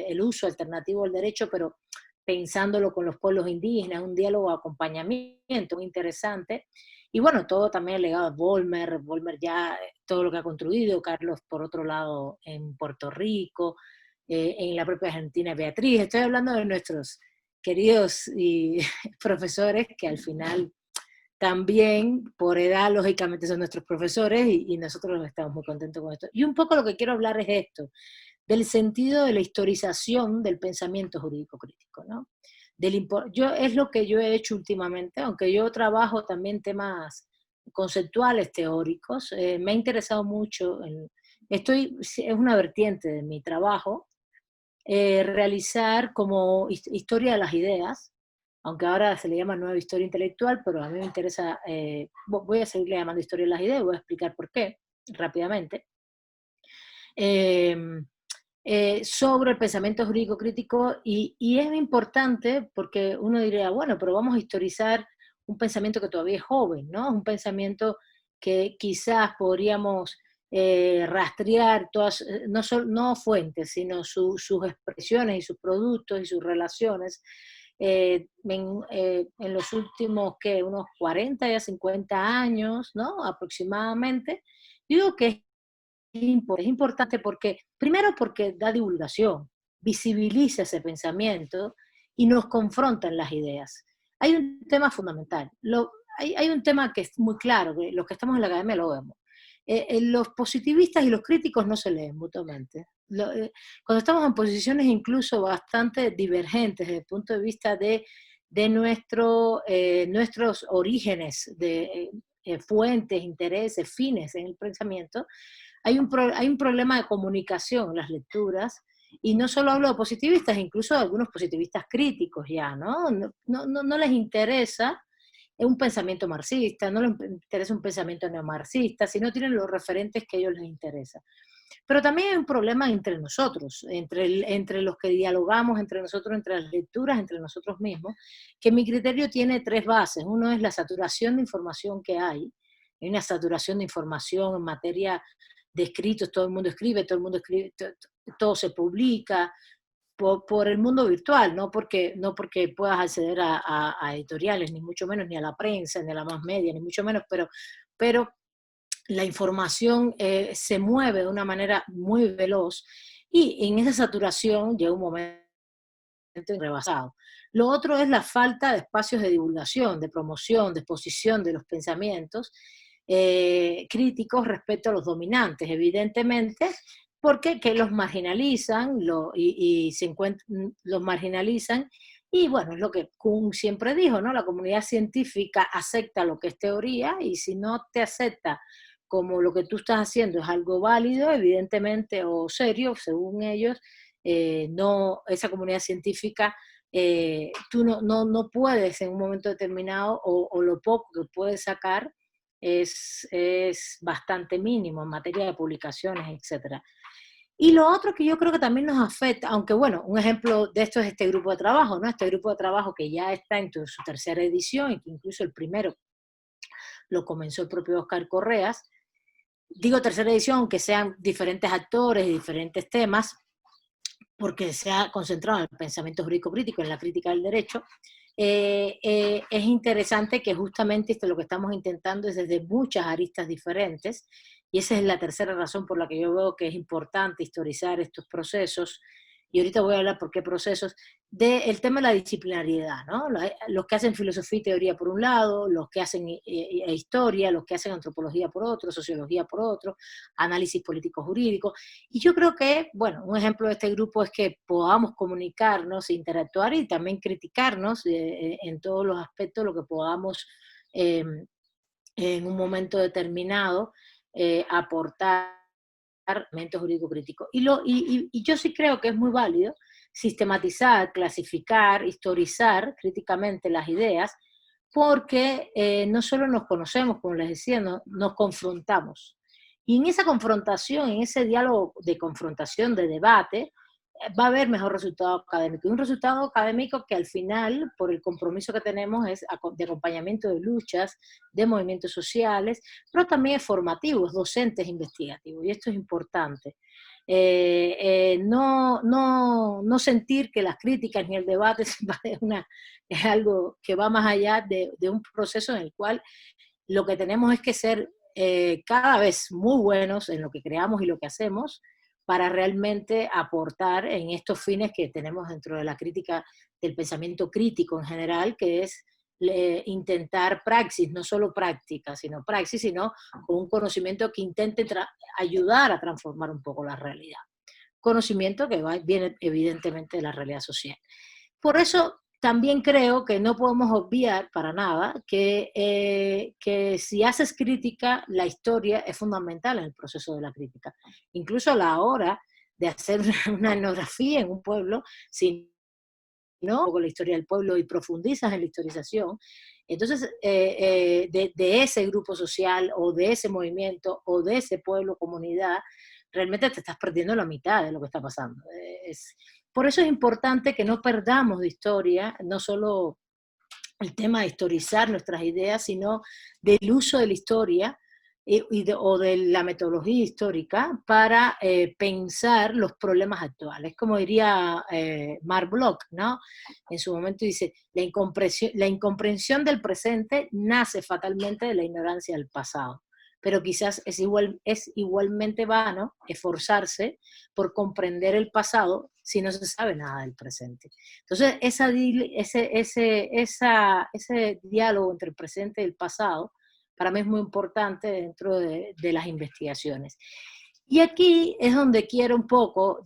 el uso alternativo del derecho, pero pensándolo con los pueblos indígenas, un diálogo de acompañamiento muy interesante. Y bueno, todo también el legado de Volmer ya, todo lo que ha construido, Carlos, por otro lado, en Puerto Rico, en la propia Argentina, Beatriz. Estoy hablando de nuestros queridos y profesores que al final también por edad, lógicamente, son nuestros profesores y nosotros estamos muy contentos con esto. Y un poco lo que quiero hablar es esto, del sentido de la historización del pensamiento jurídico crítico, ¿no? Es lo que yo he hecho últimamente, aunque yo trabajo también temas conceptuales, teóricos, me ha interesado mucho, es una vertiente de mi trabajo, realizar como historia de las ideas, aunque ahora se le llama nueva historia intelectual, pero a mí me interesa, voy a seguirle llamando historia de las ideas, voy a explicar por qué, rápidamente, sobre el pensamiento jurídico crítico, y es importante porque uno diría, bueno, pero vamos a historizar un pensamiento que todavía es joven, ¿no? Un pensamiento que quizás podríamos rastrear todas, no fuentes, sino sus expresiones y sus productos y sus relaciones en los últimos, ¿qué? Unos 40 ya 50 años, ¿no? Aproximadamente. Yo digo que es importante porque, primero porque da divulgación, visibiliza ese pensamiento y nos confronta en las ideas. Hay un tema fundamental, hay un tema que es muy claro, que los que estamos en la academia lo vemos. Los positivistas y los críticos no se leen mutuamente. Cuando estamos en posiciones incluso bastante divergentes desde el punto de vista de nuestros orígenes, de fuentes, intereses, fines en el pensamiento, hay un problema de comunicación en las lecturas, y no solo hablo de positivistas, incluso de algunos positivistas críticos ya, ¿no? No les interesa un pensamiento marxista, no les interesa un pensamiento neomarxista, si no tienen los referentes que a ellos les interesa. Pero también hay un problema entre nosotros, entre los que dialogamos entre nosotros, entre las lecturas, entre nosotros mismos, que mi criterio tiene tres bases. Uno es la saturación de información que hay una saturación de información en materia de escritos, todo el mundo escribe, todo se publica, por el mundo virtual, no porque puedas acceder a editoriales, ni mucho menos, ni a la prensa, ni a la más media, ni mucho menos, pero la información se mueve de una manera muy veloz, y en esa saturación llega un momento rebasado. Lo otro es la falta de espacios de divulgación, de promoción, de exposición de los pensamientos críticos respecto a los dominantes, evidentemente, porque que los marginalizan los marginalizan, y bueno, es lo que Kuhn siempre dijo, ¿no? La comunidad científica acepta lo que es teoría, y si no te acepta como lo que tú estás haciendo es algo válido, evidentemente, o serio, según ellos, esa comunidad científica, tú no puedes en un momento determinado, o lo poco que puedes sacar es bastante mínimo en materia de publicaciones, etc. Y lo otro que yo creo que también nos afecta, aunque bueno, un ejemplo de esto es este grupo de trabajo, ¿no? Este grupo de trabajo que ya está en su tercera edición, y que incluso el primero lo comenzó el propio Oscar Correas. Digo tercera edición, aunque sean diferentes actores y diferentes temas, porque se ha concentrado en el pensamiento jurídico crítico, en la crítica del derecho. Es interesante que justamente lo que estamos intentando es desde muchas aristas diferentes, y esa es la tercera razón por la que yo veo que es importante historizar estos procesos, y ahorita voy a hablar por qué procesos, del tema de la disciplinariedad, ¿no? Los que hacen filosofía y teoría por un lado, los que hacen historia, los que hacen antropología por otro, sociología por otro, análisis político-jurídico. Y yo creo que, bueno, un ejemplo de este grupo es que podamos comunicarnos, interactuar y también criticarnos en todos los aspectos, lo que podamos en un momento determinado aportar mente jurídico crítico. Y yo sí creo que es muy válido sistematizar, clasificar, historizar críticamente las ideas, porque no solo nos conocemos, como les decía, nos confrontamos. Y en esa confrontación, en ese diálogo de confrontación, de debate, va a haber mejor resultado académico. Y un resultado académico que al final, por el compromiso que tenemos, es de acompañamiento de luchas, de movimientos sociales, pero también es formativo, es docente, es investigativo. Y esto es importante. No sentir que las críticas ni el debate es algo que va más allá de un proceso en el cual lo que tenemos es que ser cada vez muy buenos en lo que creamos y lo que hacemos para realmente aportar en estos fines que tenemos dentro de la crítica del pensamiento crítico en general, que es intentar praxis, no solo práctica, sino praxis, sino con un conocimiento que intente ayudar a transformar un poco la realidad. Conocimiento que viene evidentemente de la realidad social. Por eso también creo que no podemos obviar para nada que si haces crítica, la historia es fundamental en el proceso de la crítica. Incluso a la hora de hacer una etnografía en un pueblo, si no con la historia del pueblo y profundizas en la historización, entonces de ese grupo social o de ese movimiento o de ese pueblo, comunidad, realmente te estás perdiendo la mitad de lo que está pasando. Por eso es importante que no perdamos de historia, no solo el tema de historizar nuestras ideas, sino del uso de la historia o de la metodología histórica para pensar los problemas actuales. Como diría Marc Bloch, ¿no? En su momento dice, la incomprensión del presente nace fatalmente de la ignorancia del pasado. Pero quizás es igualmente vano esforzarse por comprender el pasado si no se sabe nada del presente. Entonces, ese diálogo entre el presente y el pasado, para mí es muy importante dentro de las investigaciones. Y aquí es donde quiero un poco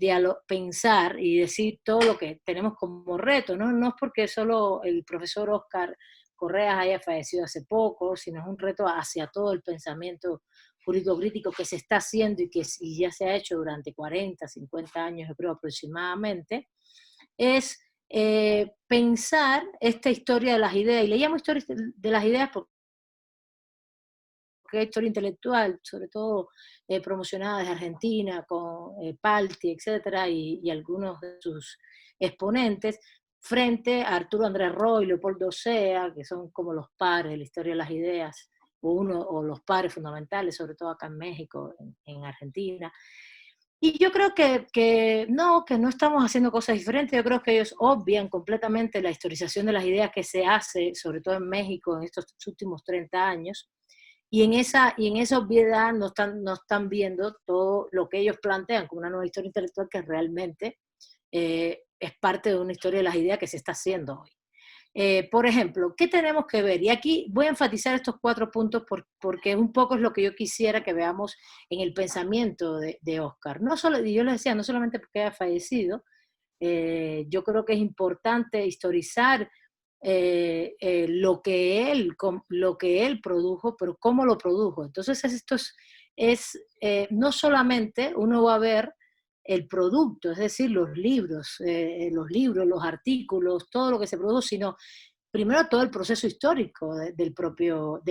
pensar y decir todo lo que tenemos como reto, ¿no? No es porque solo el profesor Oscar Correas haya fallecido hace poco, sino es un reto hacia todo el pensamiento jurídico-crítico que se está haciendo y ya se ha hecho durante 40, 50 años, yo creo aproximadamente, es pensar esta historia de las ideas, y le llamo historia de las ideas porque es historia intelectual, sobre todo promocionada desde Argentina, con Palti, etcétera, y algunos de sus exponentes, frente a Arturo Andrés Roy, Leopoldo Sea, que son como los padres de la historia de las ideas, o los padres fundamentales, sobre todo acá en México, en Argentina. Y yo creo que no estamos haciendo cosas diferentes. Yo creo que ellos obvian completamente la historización de las ideas que se hace, sobre todo en México, en estos últimos 30 años, y en esa obviedad no están viendo todo lo que ellos plantean como una nueva historia intelectual que realmente es parte de una historia de las ideas que se está haciendo hoy. Por ejemplo, ¿qué tenemos que ver? Y aquí voy a enfatizar estos 4 puntos porque un poco es lo que yo quisiera que veamos en el pensamiento de Oscar. No solo, y yo les decía, no solamente porque haya fallecido, yo creo que es importante historizar lo que él produjo, pero cómo lo produjo. Entonces esto no solamente uno va a ver el producto, es decir, los libros, los artículos, todo lo que se produjo, sino primero todo el proceso histórico del propio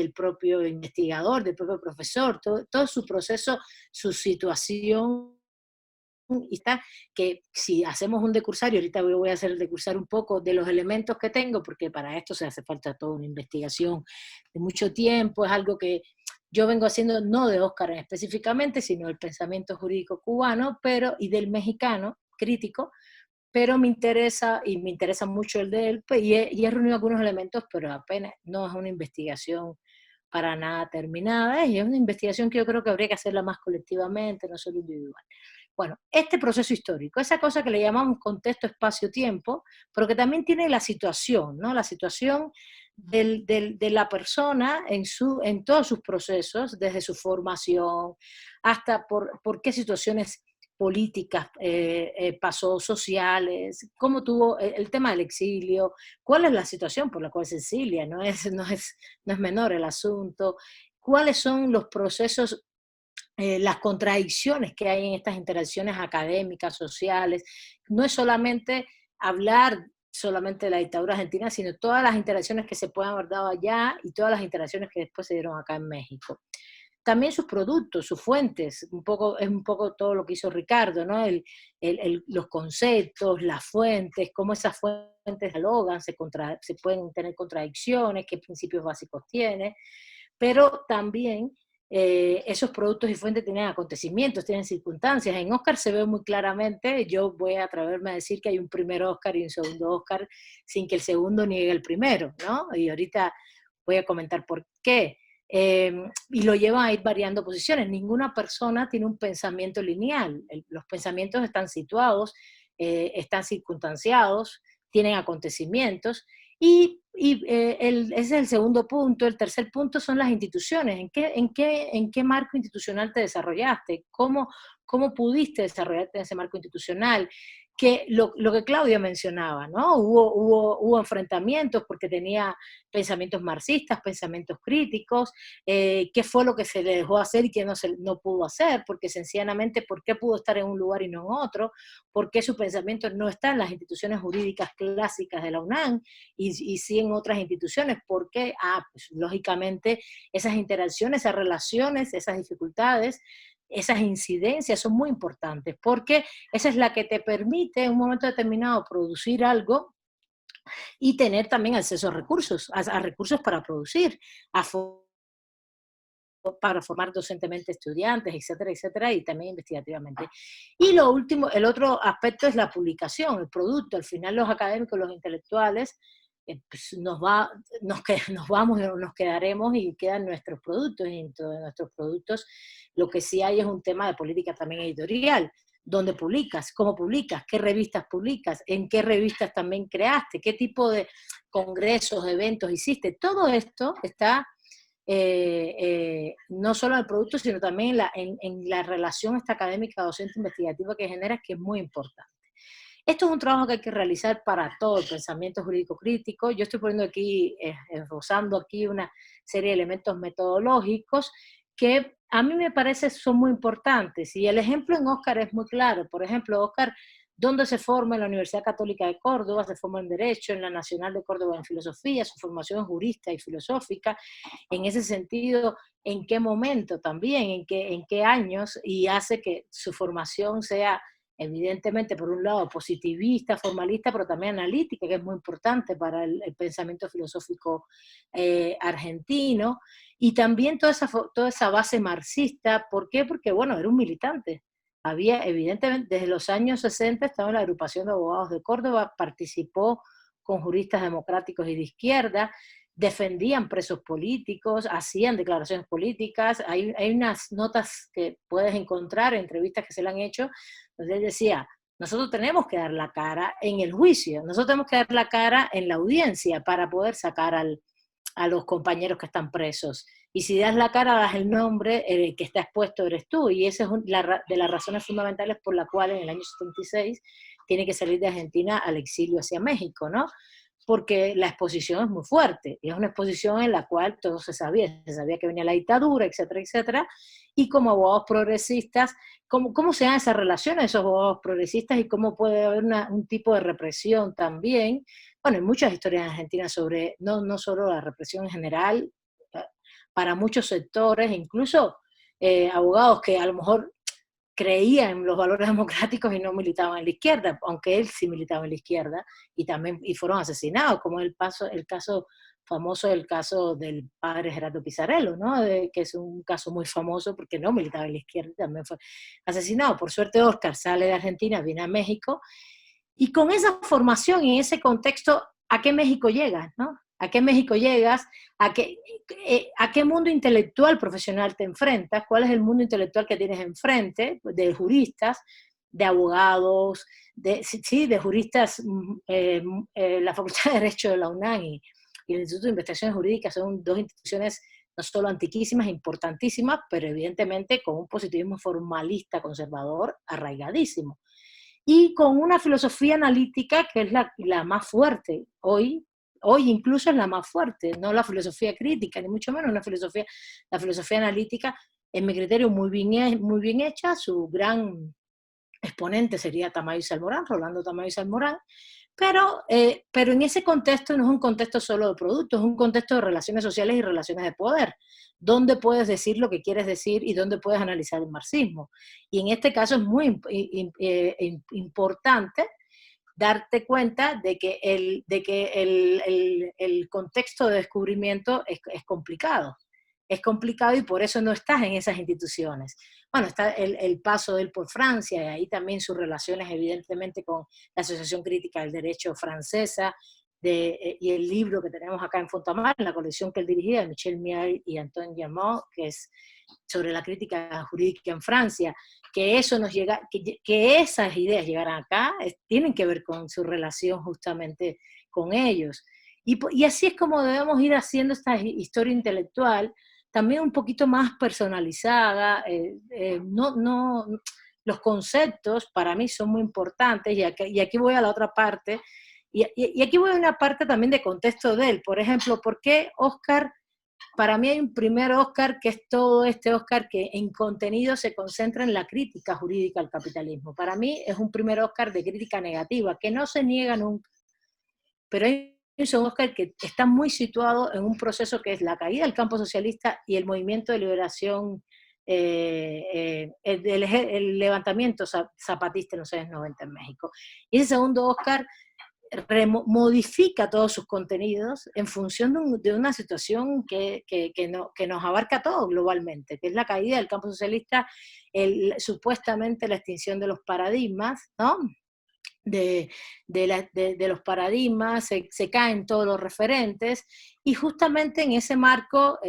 investigador, del propio profesor, todo su proceso, su situación. Y está, que si hacemos un decursario, ahorita voy a hacer el decursario un poco de los elementos que tengo, porque para esto se hace falta toda una investigación de mucho tiempo, es algo que yo vengo haciendo no de Oscar específicamente, sino del pensamiento jurídico cubano, y del mexicano crítico, pero me interesa mucho el de él, y he reunido algunos elementos, pero apenas no es una investigación para nada terminada, y es una investigación que yo creo que habría que hacerla más colectivamente, no solo individual. Bueno, este proceso histórico, esa cosa que le llamamos contexto, espacio, tiempo, pero que también tiene la situación, ¿no? La situación de la persona en todos sus procesos, desde su formación hasta por qué situaciones políticas pasó, sociales, cómo tuvo el tema del exilio, cuál es la situación por la cual se exilia, no es menor el asunto, cuáles son los procesos, las contradicciones que hay en estas interacciones académicas, sociales. No es solamente hablar solamente la dictadura argentina, sino todas las interacciones que se puedan haber dado allá y todas las interacciones que después se dieron acá en México. También sus productos, sus fuentes, es un poco todo lo que hizo Ricardo, ¿no? Los conceptos, las fuentes, cómo esas fuentes dialogan, se pueden tener contradicciones, qué principios básicos tiene, pero también esos productos y fuentes tienen acontecimientos, tienen circunstancias. En Oscar se ve muy claramente, yo voy a atreverme a decir que hay un primer Oscar y un segundo Oscar sin que el segundo niegue el primero, ¿no? Y ahorita voy a comentar por qué. Y lo llevan a ir variando posiciones. Ninguna persona tiene un pensamiento lineal. Los pensamientos están situados, están circunstanciados, tienen acontecimientos. Ese es el segundo punto. El tercer punto son las instituciones. ¿En qué marco institucional te desarrollaste? ¿Cómo pudiste desarrollarte en ese marco institucional? Que lo que Claudia mencionaba, ¿no? Hubo enfrentamientos porque tenía pensamientos marxistas, pensamientos críticos, qué fue lo que se le dejó hacer y qué no pudo hacer, porque sencillamente por qué pudo estar en un lugar y no en otro, por qué su pensamiento no está en las instituciones jurídicas clásicas de la UNAM y sí en otras instituciones, porque, pues, lógicamente esas interacciones, esas relaciones, esas dificultades, esas incidencias son muy importantes, porque esa es la que te permite en un momento determinado producir algo y tener también acceso a recursos, a recursos para producir, para formar docentemente estudiantes, etcétera, etcétera, y también investigativamente. Y lo último, el otro aspecto es la publicación, el producto. Al final los académicos, los intelectuales, pues nos vamos, nos quedaremos y quedan nuestros productos, y dentro de nuestros productos lo que sí hay es un tema de política también editorial. ¿Dónde publicas? ¿Cómo publicas? ¿Qué revistas publicas? ¿En qué revistas también creaste? ¿Qué tipo de congresos, eventos hiciste? Todo esto está no solo en el producto, sino también en la relación esta académica docente investigativa que genera, que es muy importante. Esto es un trabajo que hay que realizar para todo el pensamiento jurídico crítico. Yo estoy poniendo aquí, esbozando aquí una serie de elementos metodológicos que a mí me parece son muy importantes. Y el ejemplo en Oscar es muy claro. Por ejemplo, Oscar, ¿dónde se forma? En la Universidad Católica de Córdoba, se forma en Derecho, en la Nacional de Córdoba en Filosofía, su formación es jurista y filosófica. En ese sentido, ¿en qué momento también? ¿En qué años? Y hace que su formación sea evidentemente, por un lado, positivista, formalista, pero también analítica, que es muy importante para el pensamiento filosófico argentino, y también toda esa base marxista. ¿Por qué? Porque, bueno, era un militante. Había, evidentemente, desde los años 60 estaba en la agrupación de abogados de Córdoba, participó con juristas democráticos y de izquierda, defendían presos políticos, hacían declaraciones políticas. Hay unas notas que puedes encontrar, entrevistas que se le han hecho, donde él decía, nosotros tenemos que dar la cara en el juicio, nosotros tenemos que dar la cara en la audiencia para poder sacar a los compañeros que están presos. Y si das la cara, das el nombre, el que está expuesto eres tú. Y esa es de las razones fundamentales por la cual en el año 76 tiene que salir de Argentina al exilio hacia México, ¿no? Porque la exposición es muy fuerte, y es una exposición en la cual todo se sabía que venía la dictadura, etcétera, etcétera, y como abogados progresistas, ¿cómo se dan esas relaciones, esos abogados progresistas, y cómo puede haber un tipo de represión también? Bueno, hay muchas historias en Argentina sobre, no solo la represión en general, para muchos sectores, incluso abogados que a lo mejor creía en los valores democráticos y no militaban en la izquierda, aunque él sí militaba en la izquierda, y fueron asesinados, como el caso famoso, el caso del padre Gerardo Pizzarello, ¿no? Que es un caso muy famoso porque no militaba en la izquierda, también fue asesinado. Por suerte Oscar sale de Argentina, viene a México, y con esa formación y ese contexto, ¿a qué México llegas, no? ¿A qué México llegas? ¿A qué mundo intelectual profesional te enfrentas? ¿Cuál es el mundo intelectual que tienes enfrente? De juristas, de abogados, de juristas. La Facultad de Derecho de la UNAM y el Instituto de Investigaciones Jurídicas son dos instituciones no solo antiquísimas, importantísimas, pero evidentemente con un positivismo formalista conservador arraigadísimo. Y con una filosofía analítica que es la más fuerte hoy incluso es la más fuerte, no la filosofía crítica, ni mucho menos la filosofía analítica, en mi criterio muy bien hecha. Su gran exponente sería Tamayo Salmorán, Rolando Tamayo Salmorán, pero en ese contexto no es un contexto solo de productos, es un contexto de relaciones sociales y relaciones de poder, donde puedes decir lo que quieres decir y donde puedes analizar el marxismo. Y en este caso es muy importante darte cuenta de que el contexto de descubrimiento es complicado. Es complicado y por eso no estás en esas instituciones. Bueno, está el paso de él por Francia, y ahí también sus relaciones evidentemente con la Asociación Crítica del Derecho francesa, y el libro que tenemos acá en Fontamar, en la colección que él dirigía, de Michel Mial y Antoine Diamant, que es sobre la crítica jurídica en Francia, que eso nos llega, que esas ideas llegaran acá, tienen que ver con su relación justamente con ellos. Y así es como debemos ir haciendo esta historia intelectual, también un poquito más personalizada. Los conceptos para mí son muy importantes, y aquí voy a la otra parte, y aquí voy a una parte también de contexto de él. Por ejemplo, ¿por qué Oscar? Para mí hay un primer Oscar que es todo este Oscar que en contenido se concentra en la crítica jurídica al capitalismo. Para mí es un primer Oscar de crítica negativa, que no se niega nunca, pero hay un Oscar que está muy situado en un proceso que es la caída del campo socialista y el movimiento de liberación, el levantamiento zapatista en los años 90 en México. Y ese segundo Oscar modifica todos sus contenidos en función de una situación que nos abarca a todos globalmente, que es la caída del campo socialista, supuestamente la extinción de los paradigmas, ¿no? De los paradigmas, se caen todos los referentes, y justamente en ese marco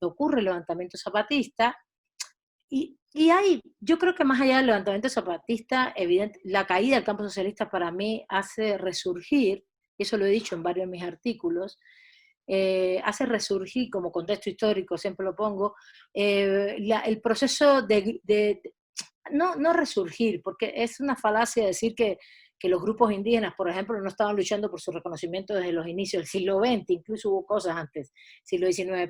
ocurre el levantamiento zapatista. Yo creo que más allá del levantamiento zapatista, la caída del campo socialista para mí hace resurgir, y eso lo he dicho en varios de mis artículos, hace resurgir como contexto histórico, siempre lo pongo, el proceso no resurgir, porque es una falacia decir que los grupos indígenas, por ejemplo, no estaban luchando por su reconocimiento desde los inicios del siglo XX, incluso hubo cosas antes, siglo XIX,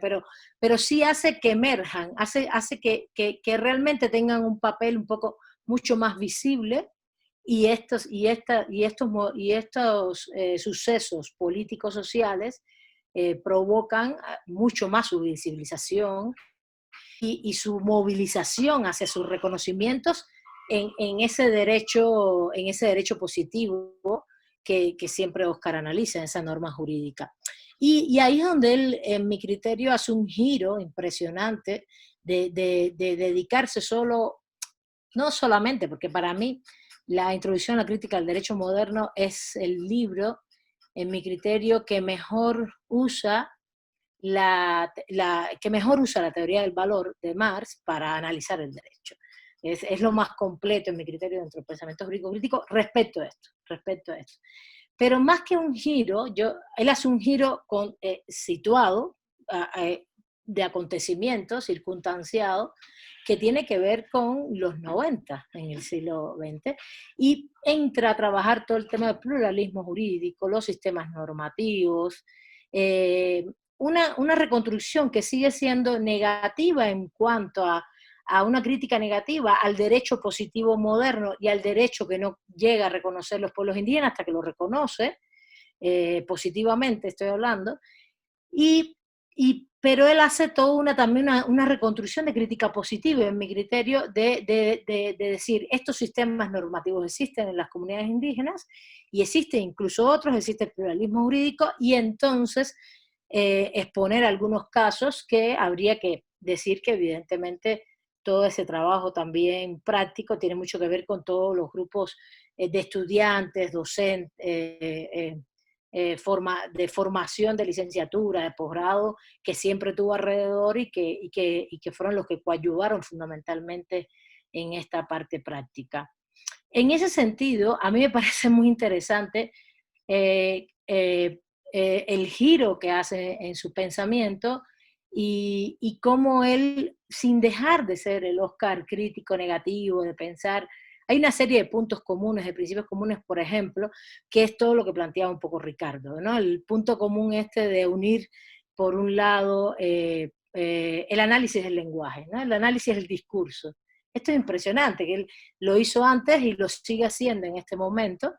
pero sí hace que emerjan, hace que realmente tengan un papel un poco mucho más visible, y estos sucesos políticos sociales provocan mucho más su visibilización y su movilización hacia sus reconocimientos en ese derecho positivo que siempre Oscar analiza en esa norma jurídica. Y ahí es donde él, en mi criterio, hace un giro impresionante de dedicarse no solamente, porque para mí la introducción a la crítica del derecho moderno es el libro, en mi criterio, que mejor usa la teoría del valor de Marx para analizar el derecho. Es lo más completo en mi criterio dentro del pensamiento jurídico crítico respecto a esto. Pero más que un giro, él hace un giro situado, de acontecimiento, circunstanciado, que tiene que ver con los 90 en el siglo XX, y entra a trabajar todo el tema del pluralismo jurídico, los sistemas normativos, una reconstrucción que sigue siendo negativa en cuanto a una crítica negativa al derecho positivo moderno y al derecho que no llega a reconocer los pueblos indígenas hasta que lo reconoce, positivamente estoy hablando, pero él hace también una reconstrucción de crítica positiva, en mi criterio, de decir, estos sistemas normativos existen en las comunidades indígenas, y existen incluso otros, existe el pluralismo jurídico, y entonces exponer algunos casos que habría que decir que evidentemente todo ese trabajo también práctico tiene mucho que ver con todos los grupos de estudiantes, docentes, de formación de licenciatura, de posgrado, que siempre tuvo alrededor, y que fueron los que coadyuvaron fundamentalmente en esta parte práctica. En ese sentido, a mí me parece muy interesante el giro que hace en su pensamiento, y cómo él, sin dejar de ser el Oscar crítico negativo, de pensar, hay una serie de puntos comunes, de principios comunes, por ejemplo, que es todo lo que planteaba un poco Ricardo, ¿no? El punto común de unir, por un lado, el análisis del lenguaje, ¿no? El análisis del discurso, Esto es impresionante, que él lo hizo antes y lo sigue haciendo en este momento,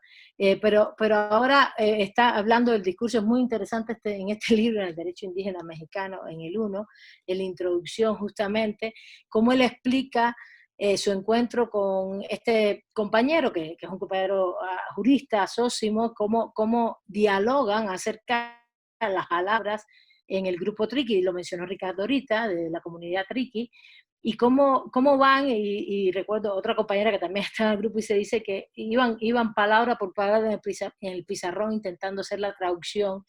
pero ahora está hablando del discurso, es muy interesante en este libro, en el Derecho Indígena Mexicano, en el 1, en la introducción justamente, cómo él explica su encuentro con este compañero, que es un compañero jurista, Sósimo, cómo dialogan acerca de las palabras en el grupo Triqui, lo mencionó Ricardo ahorita, de la comunidad Triqui, y cómo van, y recuerdo otra compañera que también está en el grupo y se dice que iban palabra por palabra en el pizarrón intentando hacer la traducción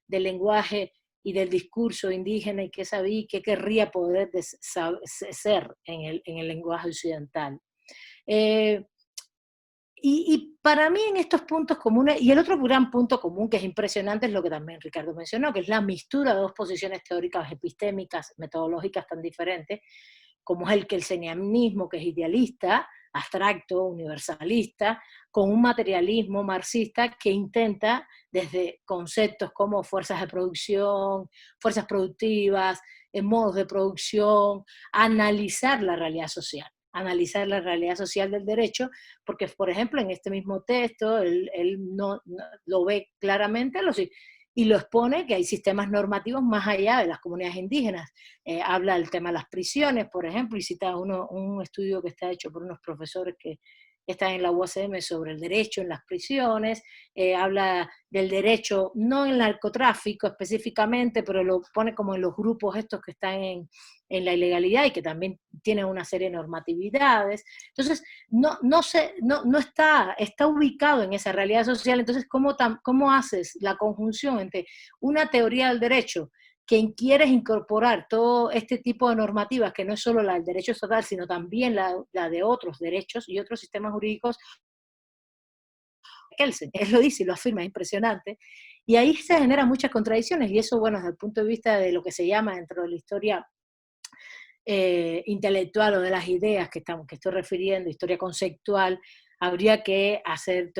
del lenguaje y del discurso indígena y qué sabía y qué querría poder ser en el lenguaje occidental. Y para mí en estos puntos comunes, y el otro gran punto común que es impresionante es lo que también Ricardo mencionó, que es la mistura de dos posiciones teóricas, epistémicas, metodológicas tan diferentes, como es el kelsenianismo, que es idealista, abstracto, universalista, con un materialismo marxista que intenta, desde conceptos como fuerzas de producción, fuerzas productivas, modos de producción, analizar la realidad social del derecho, porque, por ejemplo, en este mismo texto, él no lo ve claramente, y lo expone que hay sistemas normativos más allá de las comunidades indígenas. Habla del tema de las prisiones, por ejemplo, y cita un estudio que está hecho por unos profesores que están en la UACM sobre el derecho en las prisiones, habla del derecho, no en el narcotráfico específicamente, pero lo pone como en los grupos estos que están en la ilegalidad y que también tienen una serie de normatividades. Entonces, no está ubicado en esa realidad social. Entonces, ¿cómo haces la conjunción entre una teoría del derecho que quieres incorporar todo este tipo de normativas, que no es solo la del derecho estatal, sino también la de otros derechos y otros sistemas jurídicos? Kelsen, él lo dice y lo afirma, es impresionante, y ahí se generan muchas contradicciones, y eso, bueno, desde el punto de vista de lo que se llama dentro de la historia intelectual o de las ideas que estoy refiriendo, historia conceptual, habría que hacer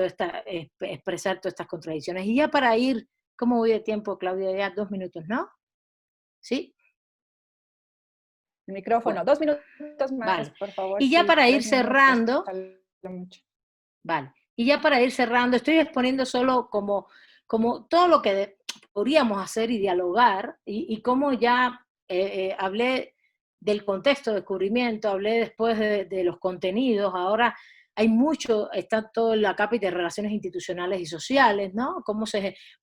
expresar todas estas contradicciones. Y ya para ir, ¿cómo voy de tiempo, Claudia? Ya 2 minutos, ¿no? ¿Sí? El micrófono, Bueno, 2 minutos más, vale. por favor. Y ya Sí, para ir 3 minutos. cerrando, Mucho. vale. Y ya para ir cerrando, estoy exponiendo solo como todo lo que podríamos hacer y dialogar, y cómo ya hablé del contexto de descubrimiento, hablé después de los contenidos, ahora hay mucho, está todo la cápita de relaciones institucionales y sociales, ¿no?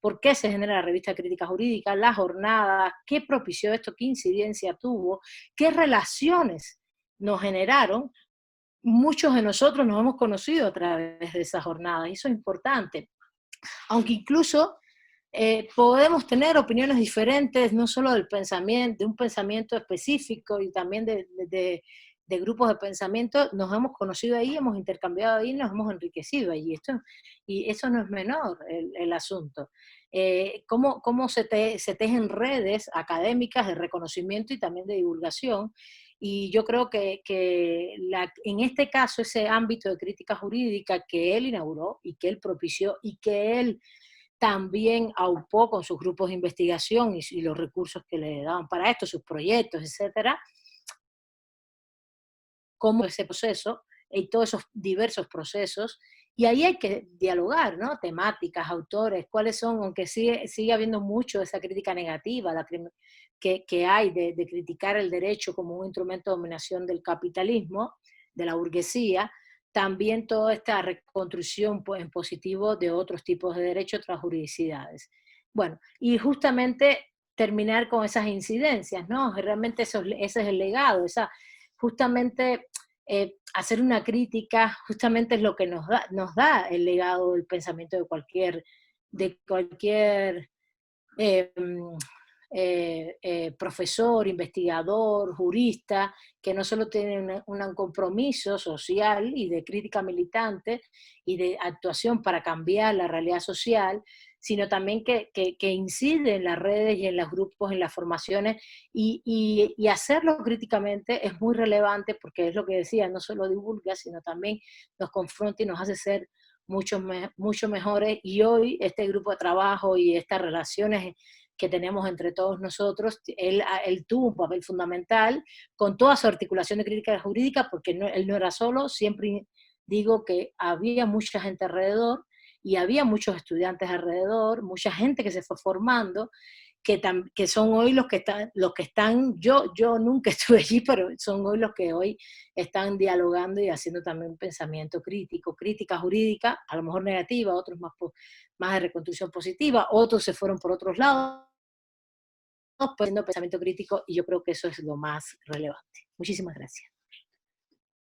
¿Por qué se genera la revista Crítica Jurídica, las jornadas, qué propició esto, qué incidencia tuvo, qué relaciones nos generaron. Muchos de nosotros nos hemos conocido a través de esas jornadas, y eso es importante. Aunque incluso podemos tener opiniones diferentes, no solo del pensamiento, de un pensamiento específico, y también de grupos de pensamiento, nos hemos conocido ahí, hemos intercambiado ahí, nos hemos enriquecido allí. Y eso no es menor el asunto. Cómo se tejen redes académicas de reconocimiento y también de divulgación. Y yo creo que en este caso ese ámbito de crítica jurídica que él inauguró y que él propició y que él también aupó con sus grupos de investigación y los recursos que le daban para esto, sus proyectos, etcétera, cómo ese proceso y todos esos diversos procesos, y ahí hay que dialogar, ¿no? Temáticas, autores, cuáles son, aunque sigue habiendo mucho esa crítica negativa que hay de criticar el derecho como un instrumento de dominación del capitalismo, de la burguesía, también toda esta reconstrucción en positivo de otros tipos de derechos, otras juridicidades. Bueno, y justamente terminar con esas incidencias, ¿no? Realmente ese es el legado, justamente hacer una crítica justamente es lo que nos da el legado del pensamiento de cualquier eh, profesor, investigador, jurista, que no solo tiene un compromiso social y de crítica militante y de actuación para cambiar la realidad social, sino también que incide en las redes y en los grupos, en las formaciones, y hacerlo críticamente es muy relevante, porque es lo que decía, no solo divulga, sino también nos confronta y nos hace ser mucho mejores, y hoy este grupo de trabajo y estas relaciones que tenemos entre todos nosotros, él tuvo un papel fundamental con toda su articulación de crítica jurídica, porque él no era solo, siempre digo que había mucha gente alrededor, y había muchos estudiantes alrededor, mucha gente que se fue formando, que son hoy los que están, yo nunca estuve allí, pero son hoy los que hoy están dialogando y haciendo también un pensamiento crítico, crítica jurídica, a lo mejor negativa, otros más de reconstrucción positiva, otros se fueron por otros lados, haciendo pensamiento crítico, y yo creo que eso es lo más relevante. Muchísimas gracias.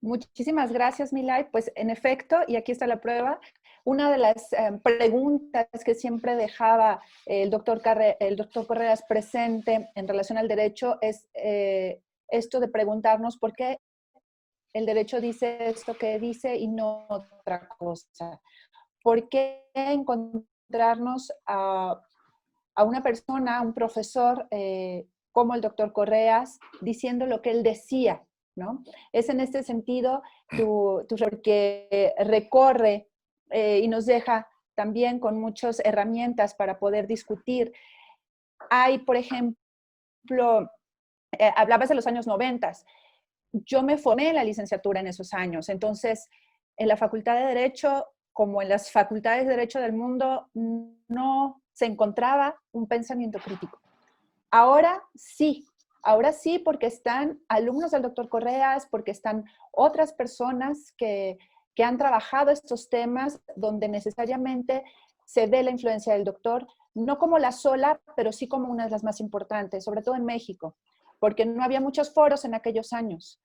Muchísimas gracias, Milay. Pues en efecto, y aquí está la prueba, una de las preguntas que siempre dejaba el doctor Correas presente en relación al derecho es esto de preguntarnos por qué el derecho dice esto que dice y no otra cosa. ¿Por qué encontrarnos a una persona, a un profesor como el doctor Correas, diciendo lo que él decía, ¿no? Es en este sentido que recorre y nos deja también con muchas herramientas para poder discutir. Hay, por ejemplo, hablabas de los años 90. Yo me formé en la licenciatura en esos años, entonces en la Facultad de Derecho, como en las facultades de Derecho del mundo, no se encontraba un pensamiento crítico. Ahora sí porque están alumnos del doctor Correas, porque están otras personas que han trabajado estos temas donde necesariamente se ve la influencia del doctor, no como la sola, pero sí como una de las más importantes, sobre todo en México, porque no había muchos foros en aquellos años.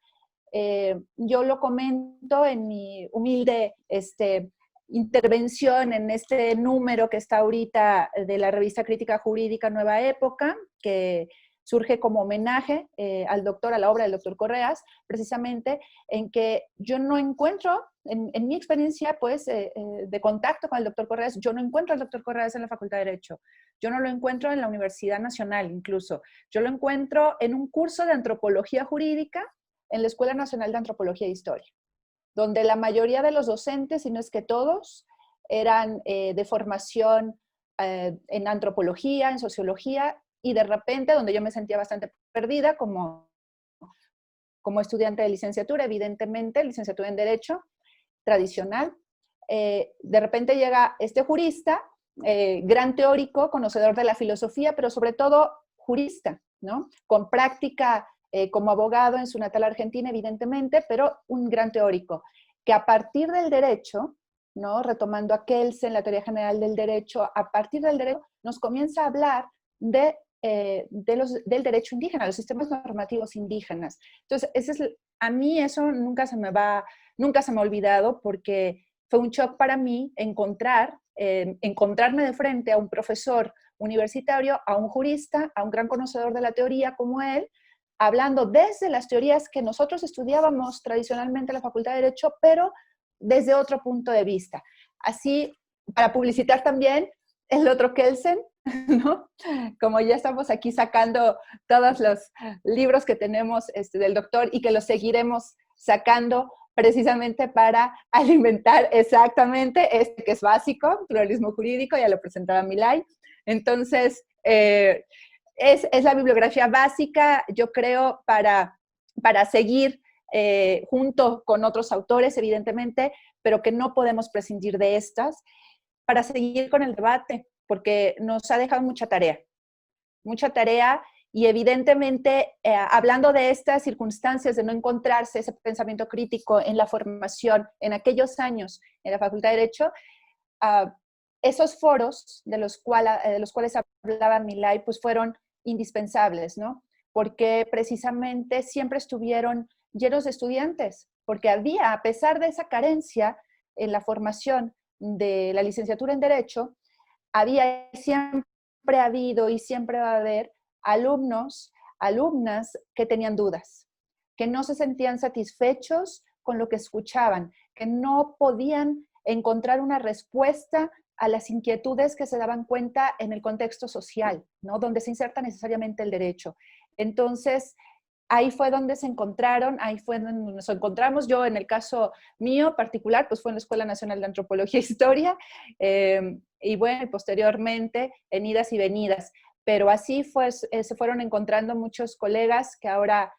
Yo lo comento en mi humilde intervención en este número que está ahorita de la revista Crítica Jurídica Nueva Época, que surge como homenaje a la obra del doctor Correas, precisamente en que yo no encuentro, en mi experiencia pues, de contacto con el doctor Correas, yo no encuentro al doctor Correas en la Facultad de Derecho, yo no lo encuentro en la Universidad Nacional incluso, yo lo encuentro en un curso de Antropología Jurídica en la Escuela Nacional de Antropología e Historia, donde la mayoría de los docentes, si no es que todos, eran de formación en antropología, en sociología, y de repente, donde yo me sentía bastante perdida como estudiante de licenciatura, evidentemente, licenciatura en Derecho, tradicional, de repente llega este jurista, gran teórico, conocedor de la filosofía, pero sobre todo jurista, ¿no? Con práctica como abogado en su natal Argentina, evidentemente, pero un gran teórico, que a partir del derecho, ¿no? Retomando a Kelsen, la teoría general del derecho, a partir del derecho nos comienza a hablar del derecho indígena, los sistemas normativos indígenas. Entonces, a mí eso nunca se me ha olvidado, porque fue un shock para mí encontrarme de frente a un profesor universitario, a un jurista, a un gran conocedor de la teoría como él, hablando desde las teorías que nosotros estudiábamos tradicionalmente en la Facultad de Derecho, pero desde otro punto de vista. Así, para publicitar también el otro Kelsen, ¿no? Como ya estamos aquí sacando todos los libros que tenemos del doctor y que los seguiremos sacando precisamente para alimentar exactamente que es básico, pluralismo jurídico, ya lo presentaba Milay. Entonces, es la bibliografía básica, yo creo, para seguir junto con otros autores, evidentemente, pero que no podemos prescindir de estas, para seguir con el debate, porque nos ha dejado mucha tarea, y evidentemente, hablando de estas circunstancias de no encontrarse ese pensamiento crítico en la formación, en aquellos años en la Facultad de Derecho, esos foros de los cuales hablaba Milay, pues fueron indispensables, ¿no? Porque precisamente siempre estuvieron llenos de estudiantes, porque había, a pesar de esa carencia en la formación de la licenciatura en Derecho, siempre ha habido y siempre va a haber alumnos, alumnas que tenían dudas, que no se sentían satisfechos con lo que escuchaban, que no podían encontrar una respuesta a las inquietudes que se daban cuenta en el contexto social, ¿no? Donde se inserta necesariamente el derecho. Entonces, ahí fue donde se encontraron, ahí fue donde nos encontramos. Yo, en el caso mío particular, pues fue en la Escuela Nacional de Antropología e Historia, y bueno, posteriormente en idas y venidas. Pero así fue, se fueron encontrando muchos colegas que ahora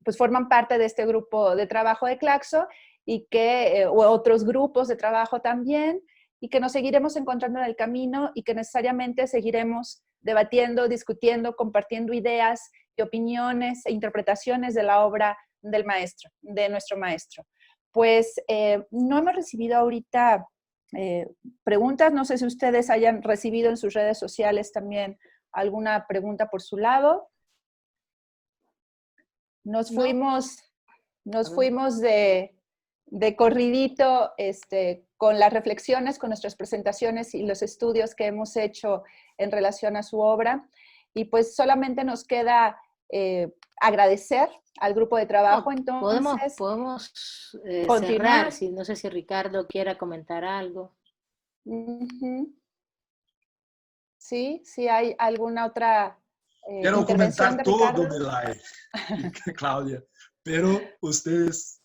pues forman parte de este grupo de trabajo de Claxo, y que, o otros grupos de trabajo también, y que nos seguiremos encontrando en el camino, y que necesariamente seguiremos debatiendo, discutiendo, compartiendo ideas y opiniones e interpretaciones de la obra del maestro, de nuestro maestro. Pues no hemos recibido ahorita preguntas, no sé si ustedes hayan recibido en sus redes sociales también alguna pregunta por su lado. Nos fuimos de corridito con las reflexiones, con nuestras presentaciones y los estudios que hemos hecho en relación a su obra. Y pues solamente nos queda agradecer al grupo de trabajo. Entonces, podemos continuar. cerrar. No sé si Ricardo quiera comentar algo. Sí, si hay alguna otra Quiero intervención comentar de Ricardo. todo, Milay, Claudia, pero ustedes...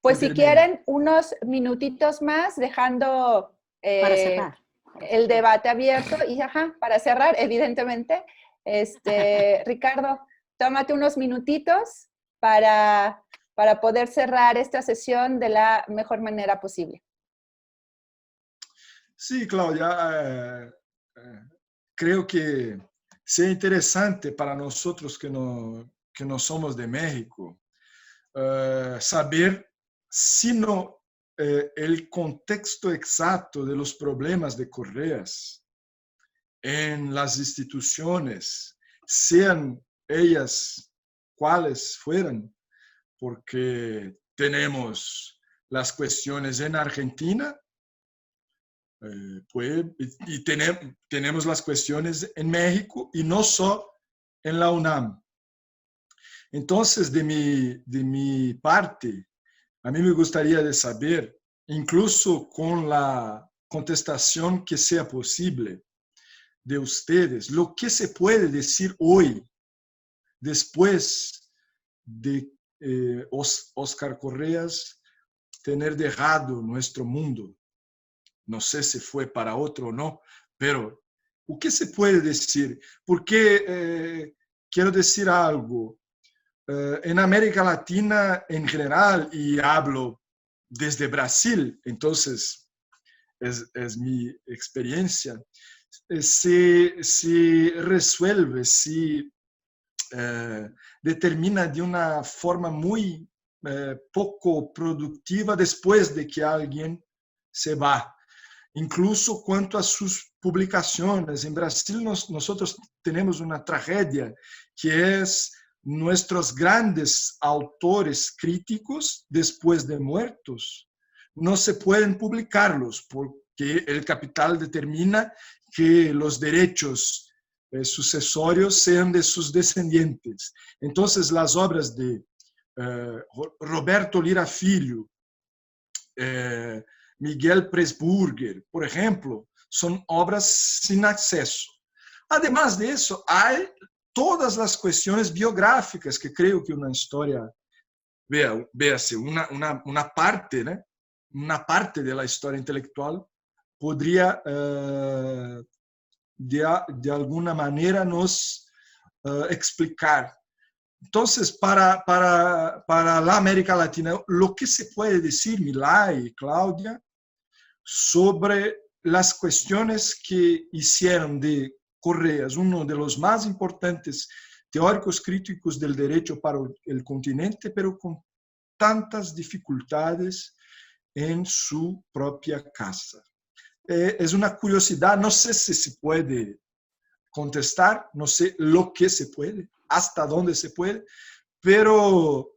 Pues si quieren unos minutitos más, dejando para cerrar. El debate abierto, y para cerrar, evidentemente, Ricardo, tómate unos minutitos para poder cerrar esta sesión de la mejor manera posible. Sí, Claudia, creo que sea interesante para nosotros que no somos de México, saber si no el contexto exacto de los problemas de Correas en las instituciones, sean ellas cuales fueran, porque tenemos las cuestiones en Argentina, y tenemos las cuestiones en México y no solo en la UNAM. Entonces, de mi parte, a mí me gustaría de saber, incluso con la contestación que sea posible de ustedes, lo que se puede decir hoy, después de Oscar Correas tener dejado nuestro mundo. No sé si fue para otro o no, pero ¿o qué se puede decir? Porque quiero decir algo. En América Latina en general, y hablo desde Brasil, entonces es mi experiencia, se resuelve, se determina de una forma muy poco productiva después de que alguien se va. Incluso cuanto a sus publicaciones. En Brasil nosotros tenemos una tragedia que es nuestros grandes autores críticos, después de muertos, no se pueden publicarlos porque el capital determina que los derechos sucesorios sean de sus descendientes. Entonces, las obras de Roberto Lira Filho, Miguel Pressburger, por ejemplo, son obras sin acceso. Además de eso, hay todas las cuestiones biográficas que creo que una historia, véase, una parte, ¿no? Una parte de la historia intelectual podría de alguna manera nos explicar. Entonces, para la América Latina, lo que se puede decir, Milay y Claudia, sobre las cuestiones que hicieron de Correas uno de los más importantes teóricos críticos del derecho para el continente, pero con tantas dificultades en su propia casa. Es una curiosidad, no sé si se puede contestar, no sé lo que se puede, hasta dónde se puede, pero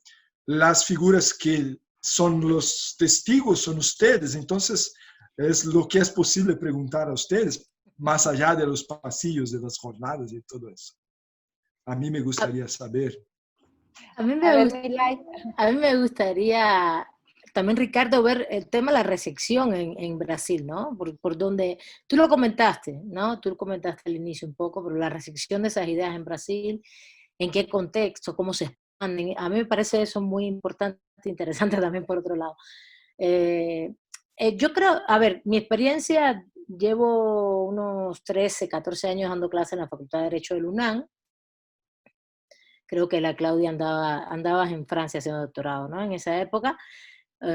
las figuras que son los testigos son ustedes, entonces es lo que es posible preguntar a ustedes, más allá de los pasillos de las jornadas y todo eso. A mí me gustaría saber. A mí me gustaría también, Ricardo, ver el tema de la recepción en Brasil, ¿no? Por donde tú lo comentaste, ¿no? Tú lo comentaste al inicio un poco, pero la recepción de esas ideas en Brasil en qué contexto, cómo se expanden. A mí me parece eso muy importante, interesante también por otro lado. Eh, yo creo, a ver, mi experiencia, llevo unos 13, 14 años dando clases en la Facultad de Derecho del UNAM. Creo que la Claudia andabas en Francia haciendo doctorado, ¿no? En esa época,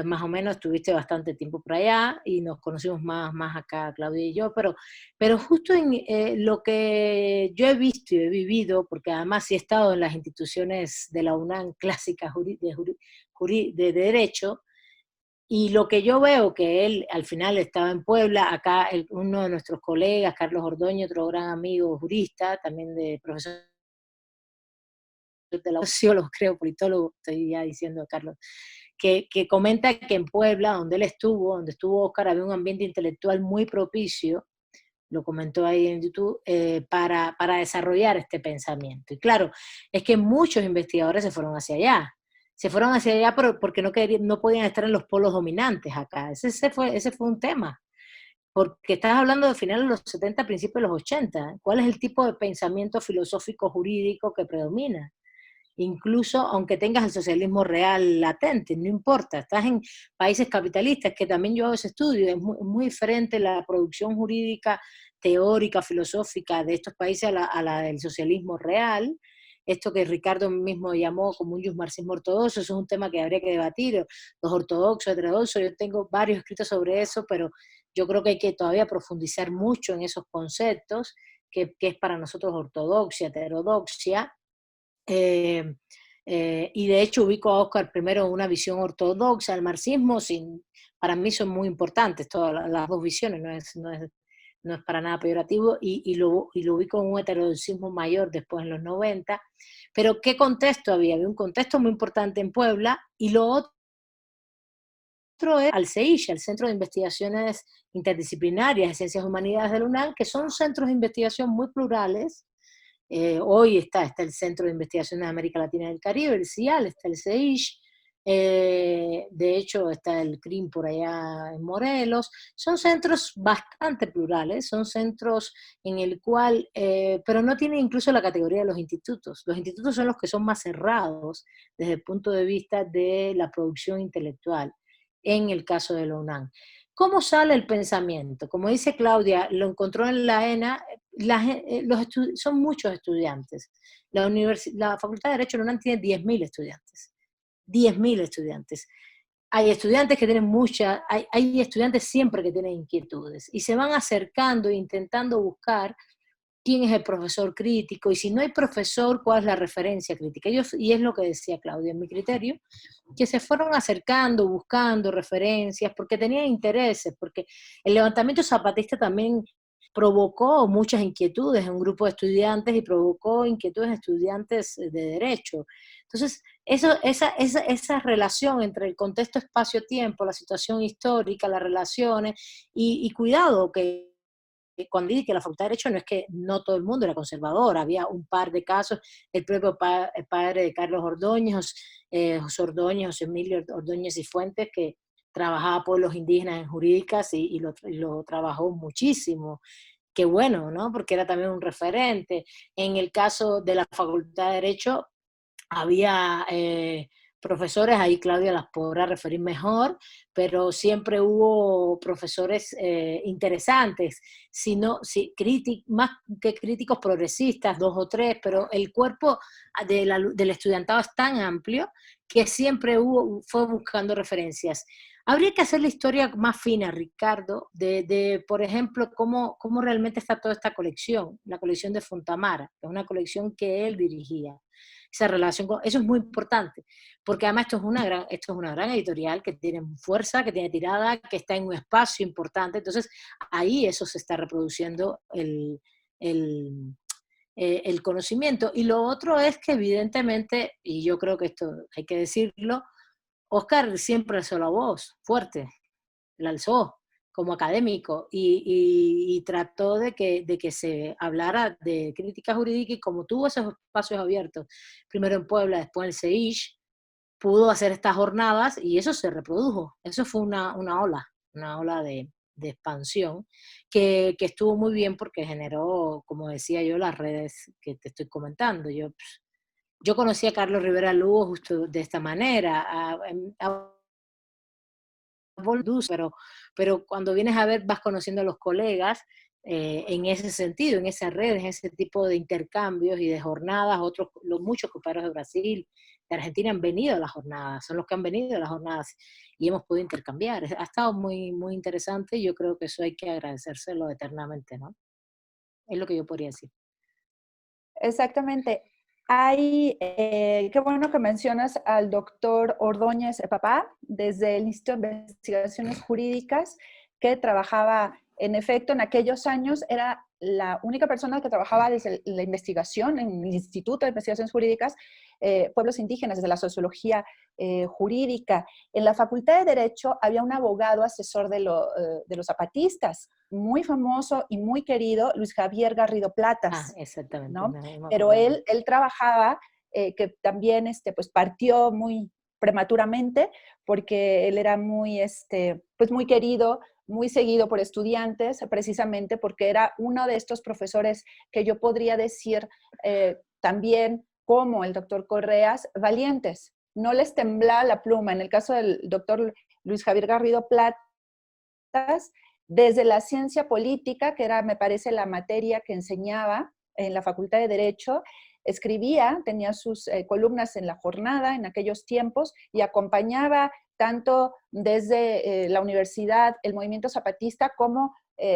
más o menos estuviste bastante tiempo por allá y nos conocimos más acá, Claudia y yo, pero justo en lo que yo he visto y he vivido, porque además sí he estado en las instituciones de la UNAM clásicas de derecho, y lo que yo veo que él al final estaba en Puebla, acá uno de nuestros colegas, Carlos Ordoño, otro gran amigo jurista, también de profesor de la sociólogo, creo, politólogo, estoy ya diciendo, Carlos, que comenta que en Puebla, donde estuvo Oscar, había un ambiente intelectual muy propicio, lo comentó ahí en YouTube, para desarrollar este pensamiento. Y claro, es que muchos investigadores se fueron hacia allá porque no podían estar en los polos dominantes acá. Ese fue un tema, porque estás hablando de finales de los 70, principios de los 80. ¿Cuál es el tipo de pensamiento filosófico jurídico que predomina? Incluso aunque tengas el socialismo real latente, no importa, estás en países capitalistas, que también yo hago ese estudio, es muy diferente la producción jurídica, teórica, filosófica de estos países a la del socialismo real. Esto que Ricardo mismo llamó como un marxismo ortodoxo, eso es un tema que habría que debatir, los ortodoxos, heterodoxos, yo tengo varios escritos sobre eso, pero yo creo que hay que todavía profundizar mucho en esos conceptos, que es para nosotros ortodoxia, heterodoxia. eh, y de hecho ubico a Oscar primero en una visión ortodoxa del marxismo, para mí son muy importantes todas las dos visiones, no es para nada peyorativo, y lo ubico en un heterodoxismo mayor después en los 90. Pero ¿qué contexto había? Había un contexto muy importante en Puebla, y lo otro es al CEIX, al Centro de Investigaciones Interdisciplinarias de Ciencias Humanidades de la UNAM, que son centros de investigación muy plurales. Hoy está el Centro de Investigación de América Latina y del Caribe, el CIAL, está el CEIX, de hecho está el CRIM por allá en Morelos. Son centros bastante plurales, son centros en el cual, pero no tienen incluso la categoría de los institutos. Los institutos son los que son más cerrados desde el punto de vista de la producción intelectual, en el caso de la UNAM. ¿Cómo sale el pensamiento? Como dice Claudia, lo encontró en la ENA, son muchos estudiantes. La Facultad de Derecho de la UNAM tiene 10.000 estudiantes. 10.000 estudiantes. Hay estudiantes que tienen hay estudiantes siempre que tienen inquietudes y se van acercando e intentando buscar quién es el profesor crítico, y si no hay profesor, cuál es la referencia crítica. Y es lo que decía Claudia, en mi criterio, que se fueron acercando, buscando referencias, porque tenían intereses, porque el levantamiento zapatista también provocó muchas inquietudes en un grupo de estudiantes y provocó inquietudes en estudiantes de derecho. Entonces, esa relación entre el contexto espacio-tiempo, la situación histórica, las relaciones, y cuidado, que cuando dije que la Facultad de Derecho no es que no todo el mundo era conservador, había un par de casos, el propio padre de Carlos Ordóñez, José Ordóñez, José Emilio Ordóñez y Fuentes, que trabajaba por los indígenas en jurídicas y lo trabajó muchísimo. Qué bueno, ¿no? Porque era también un referente. En el caso de la Facultad de Derecho, había profesores, ahí Claudia las podrá referir mejor, pero siempre hubo profesores interesantes, más que críticos progresistas, dos o tres, pero el cuerpo del estudiantado es tan amplio que siempre fue buscando referencias. Habría que hacer la historia más fina, Ricardo, por ejemplo, cómo realmente está toda esta colección, la colección de Fontamara, que es una colección que él dirigía. Esa relación eso es muy importante, porque además esto es una gran editorial que tiene fuerza, que tiene tirada, que está en un espacio importante, entonces ahí eso se está reproduciendo el conocimiento. Y lo otro es que evidentemente, y yo creo que esto hay que decirlo, Oscar siempre alzó la voz fuerte, la alzó como académico, y trató de que se hablara de crítica jurídica, y como tuvo esos espacios abiertos, primero en Puebla, después en el CEIX, pudo hacer estas jornadas y eso se reprodujo. Eso fue una ola de expansión que estuvo muy bien porque generó, como decía yo, las redes que te estoy comentando. Yo yo conocí a Carlos Rivera Lugo justo de esta manera, pero cuando vienes a ver vas conociendo a los colegas en ese sentido, en esas redes, en ese tipo de intercambios y de jornadas. Muchos compañeros de Brasil, de Argentina han venido a las jornadas, son los que han venido a las jornadas y hemos podido intercambiar. Ha estado muy, muy interesante y yo creo que eso hay que agradecérselo eternamente, ¿no? Es lo que yo podría decir. Exactamente. Qué bueno que mencionas al doctor Ordóñez Papá, desde el Instituto de Investigaciones Jurídicas, que trabajaba, en efecto, en aquellos años, era la única persona que trabajaba desde la investigación, en el Instituto de Investigaciones Jurídicas, pueblos indígenas, desde la sociología jurídica. En la Facultad de Derecho había un abogado asesor de los zapatistas, muy famoso y muy querido, Luis Javier Garrido Platas. Exactamente. ¿No? Pero él trabajaba, que también pues partió muy prematuramente, porque él era muy, pues muy querido, muy seguido por estudiantes, precisamente porque era uno de estos profesores que yo podría decir también, como el doctor Correas, valientes. No les temblaba la pluma. En el caso del doctor Luis Javier Garrido Platas, desde la ciencia política, que era, me parece, la materia que enseñaba en la Facultad de Derecho, escribía, tenía sus columnas en La Jornada en aquellos tiempos y acompañaba tanto desde la universidad, el movimiento zapatista, como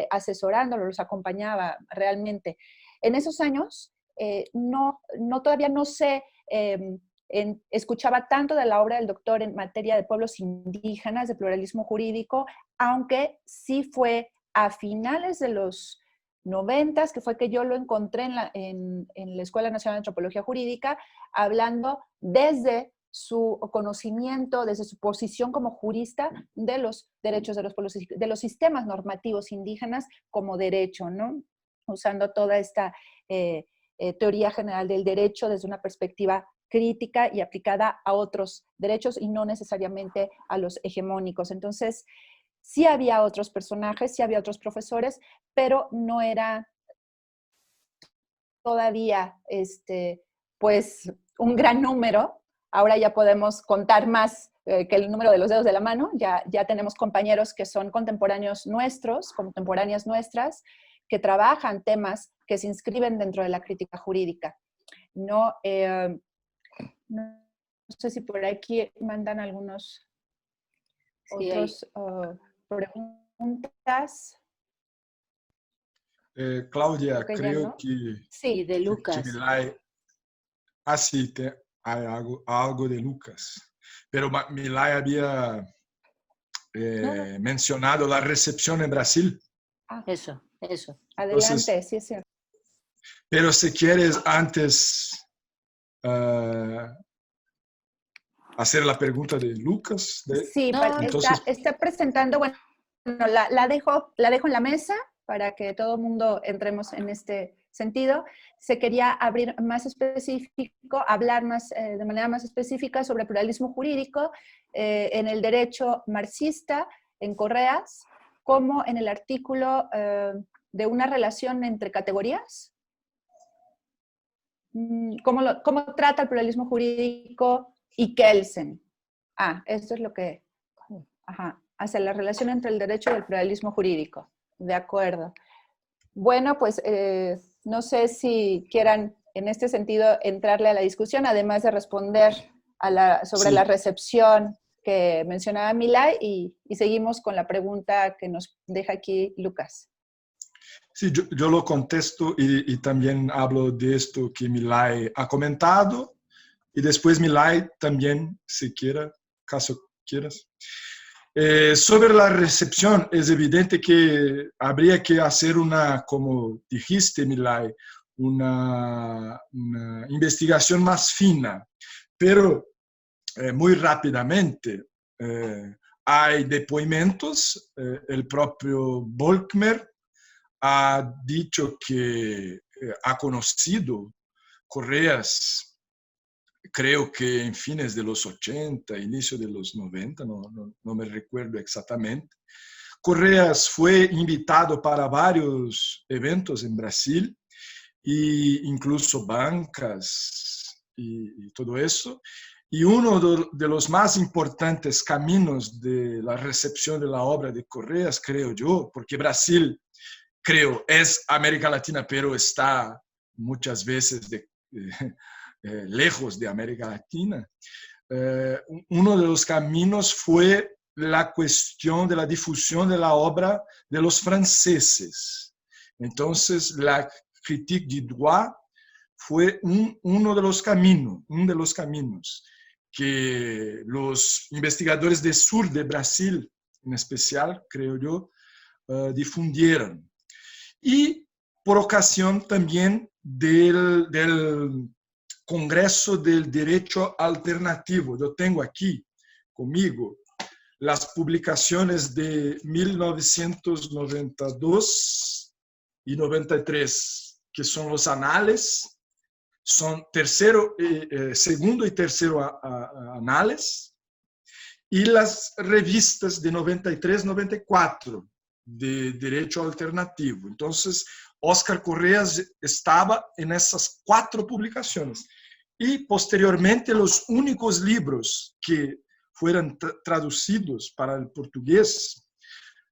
asesorándolo, los acompañaba realmente. En esos años, todavía no sé, escuchaba tanto de la obra del doctor en materia de pueblos indígenas, de pluralismo jurídico, aunque sí fue a finales de los 90, que fue que yo lo encontré en la Escuela Nacional de Antropología Jurídica, hablando desde su conocimiento, desde su posición como jurista de los derechos de los pueblos, de los sistemas normativos indígenas como derecho, ¿no? Usando toda esta teoría general del derecho desde una perspectiva crítica y aplicada a otros derechos y no necesariamente a los hegemónicos. Entonces, sí había otros personajes, sí había otros profesores, pero no era todavía pues un gran número. Ahora ya podemos contar más que el número de los dedos de la mano. Ya tenemos compañeros que son contemporáneos nuestros, contemporáneas nuestras, que trabajan temas que se inscriben dentro de la crítica jurídica. No sé si por aquí mandan algunos otros preguntas. Cláudia, creo que... Sí, de Lucas. Que Milay... sí, hay algo de Lucas. Pero Milay había mencionado la recepción en Brasil. Eso. Adelante, Entonces, sí es cierto. Pero si quieres antes hacer la pregunta de Lucas. Sí, entonces, está presentando, bueno, la dejo en la mesa para que todo el mundo entremos en este sentido. Se quería abrir más específico, hablar más, de manera más específica sobre pluralismo jurídico en el derecho marxista, en Correas, como en el artículo de una relación entre categorías. ¿Cómo trata el pluralismo jurídico y Kelsen? Esto es lo que... hacia la relación entre el derecho y el pluralismo jurídico. De acuerdo. Bueno, pues no sé si quieran en este sentido entrarle a la discusión, además de responder sobre la recepción que mencionaba Milay, y seguimos con la pregunta que nos deja aquí Lucas. Sí, yo lo contesto y también hablo de esto que Milay ha comentado, y después Milay también, si quiera, caso quieras. Sobre la recepción, es evidente que habría que hacer como dijiste, Milay, una investigación más fina, pero muy rápidamente hay depoimentos. El propio Volkmer ha dicho que ha conocido Correas, creo que en fines de los 80, inicio de los 90, no me recuerdo exactamente. Correas fue invitado para varios eventos en Brasil, e incluso bancas y todo eso. Y uno de los más importantes caminos de la recepción de la obra de Correas, creo yo, porque Brasil, creo, es América Latina, pero está muchas veces lejos de América Latina. Uno de los caminos fue la cuestión de la difusión de la obra de los franceses. Entonces, la critique du droit fue uno de los caminos que los investigadores del sur de Brasil, en especial, creo yo, difundieron. Y por ocasión también del Congreso del Derecho Alternativo. Yo tengo aquí conmigo las publicaciones de 1992 y 93, que son los anales, son segundo y tercero anales, y las revistas de 93, 94 de Derecho Alternativo. Entonces, Óscar Correas estaba en esas 4 publicaciones. Y posteriormente los únicos libros que fueron traducidos para el portugués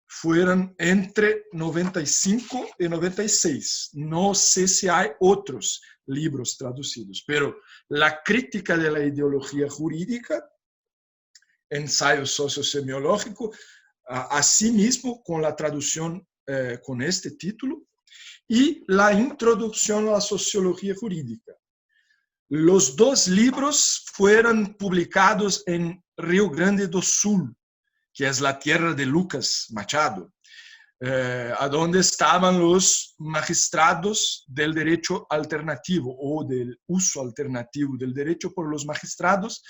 fueron entre 95 y 96. No sé si hay otros libros traducidos, pero la crítica de la ideología jurídica, ensayo sociosemiológico, asimismo con la traducción con este título, y la introducción a la sociología jurídica. Los 2 libros fueron publicados en Rio Grande do Sul, que es la tierra de Lucas Machado, a donde estaban los magistrados del derecho alternativo o del uso alternativo del derecho por los magistrados,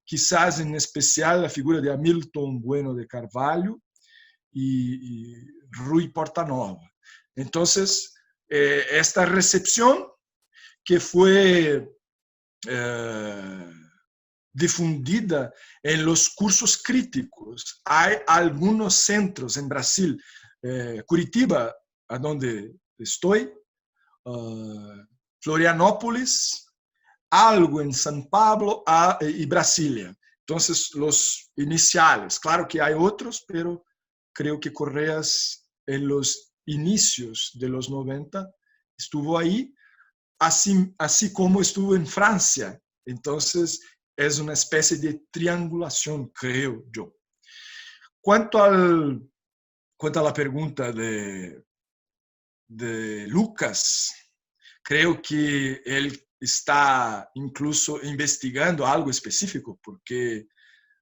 quizás en especial la figura de Hamilton Bueno de Carvalho y Rui Portanova. Entonces, esta recepción que fue difundida en los cursos críticos. Hay algunos centros en Brasil, Curitiba, a donde estoy, Florianópolis, algo en San Pablo y Brasilia. Entonces, los iniciales, claro que hay otros, pero creo que Correas en los inicios de los 90 estuvo ahí, así como estuvo en Francia. Entonces, es una especie de triangulación, creo yo. Cuanto a la pregunta de Lucas, creo que él está incluso investigando algo específico, porque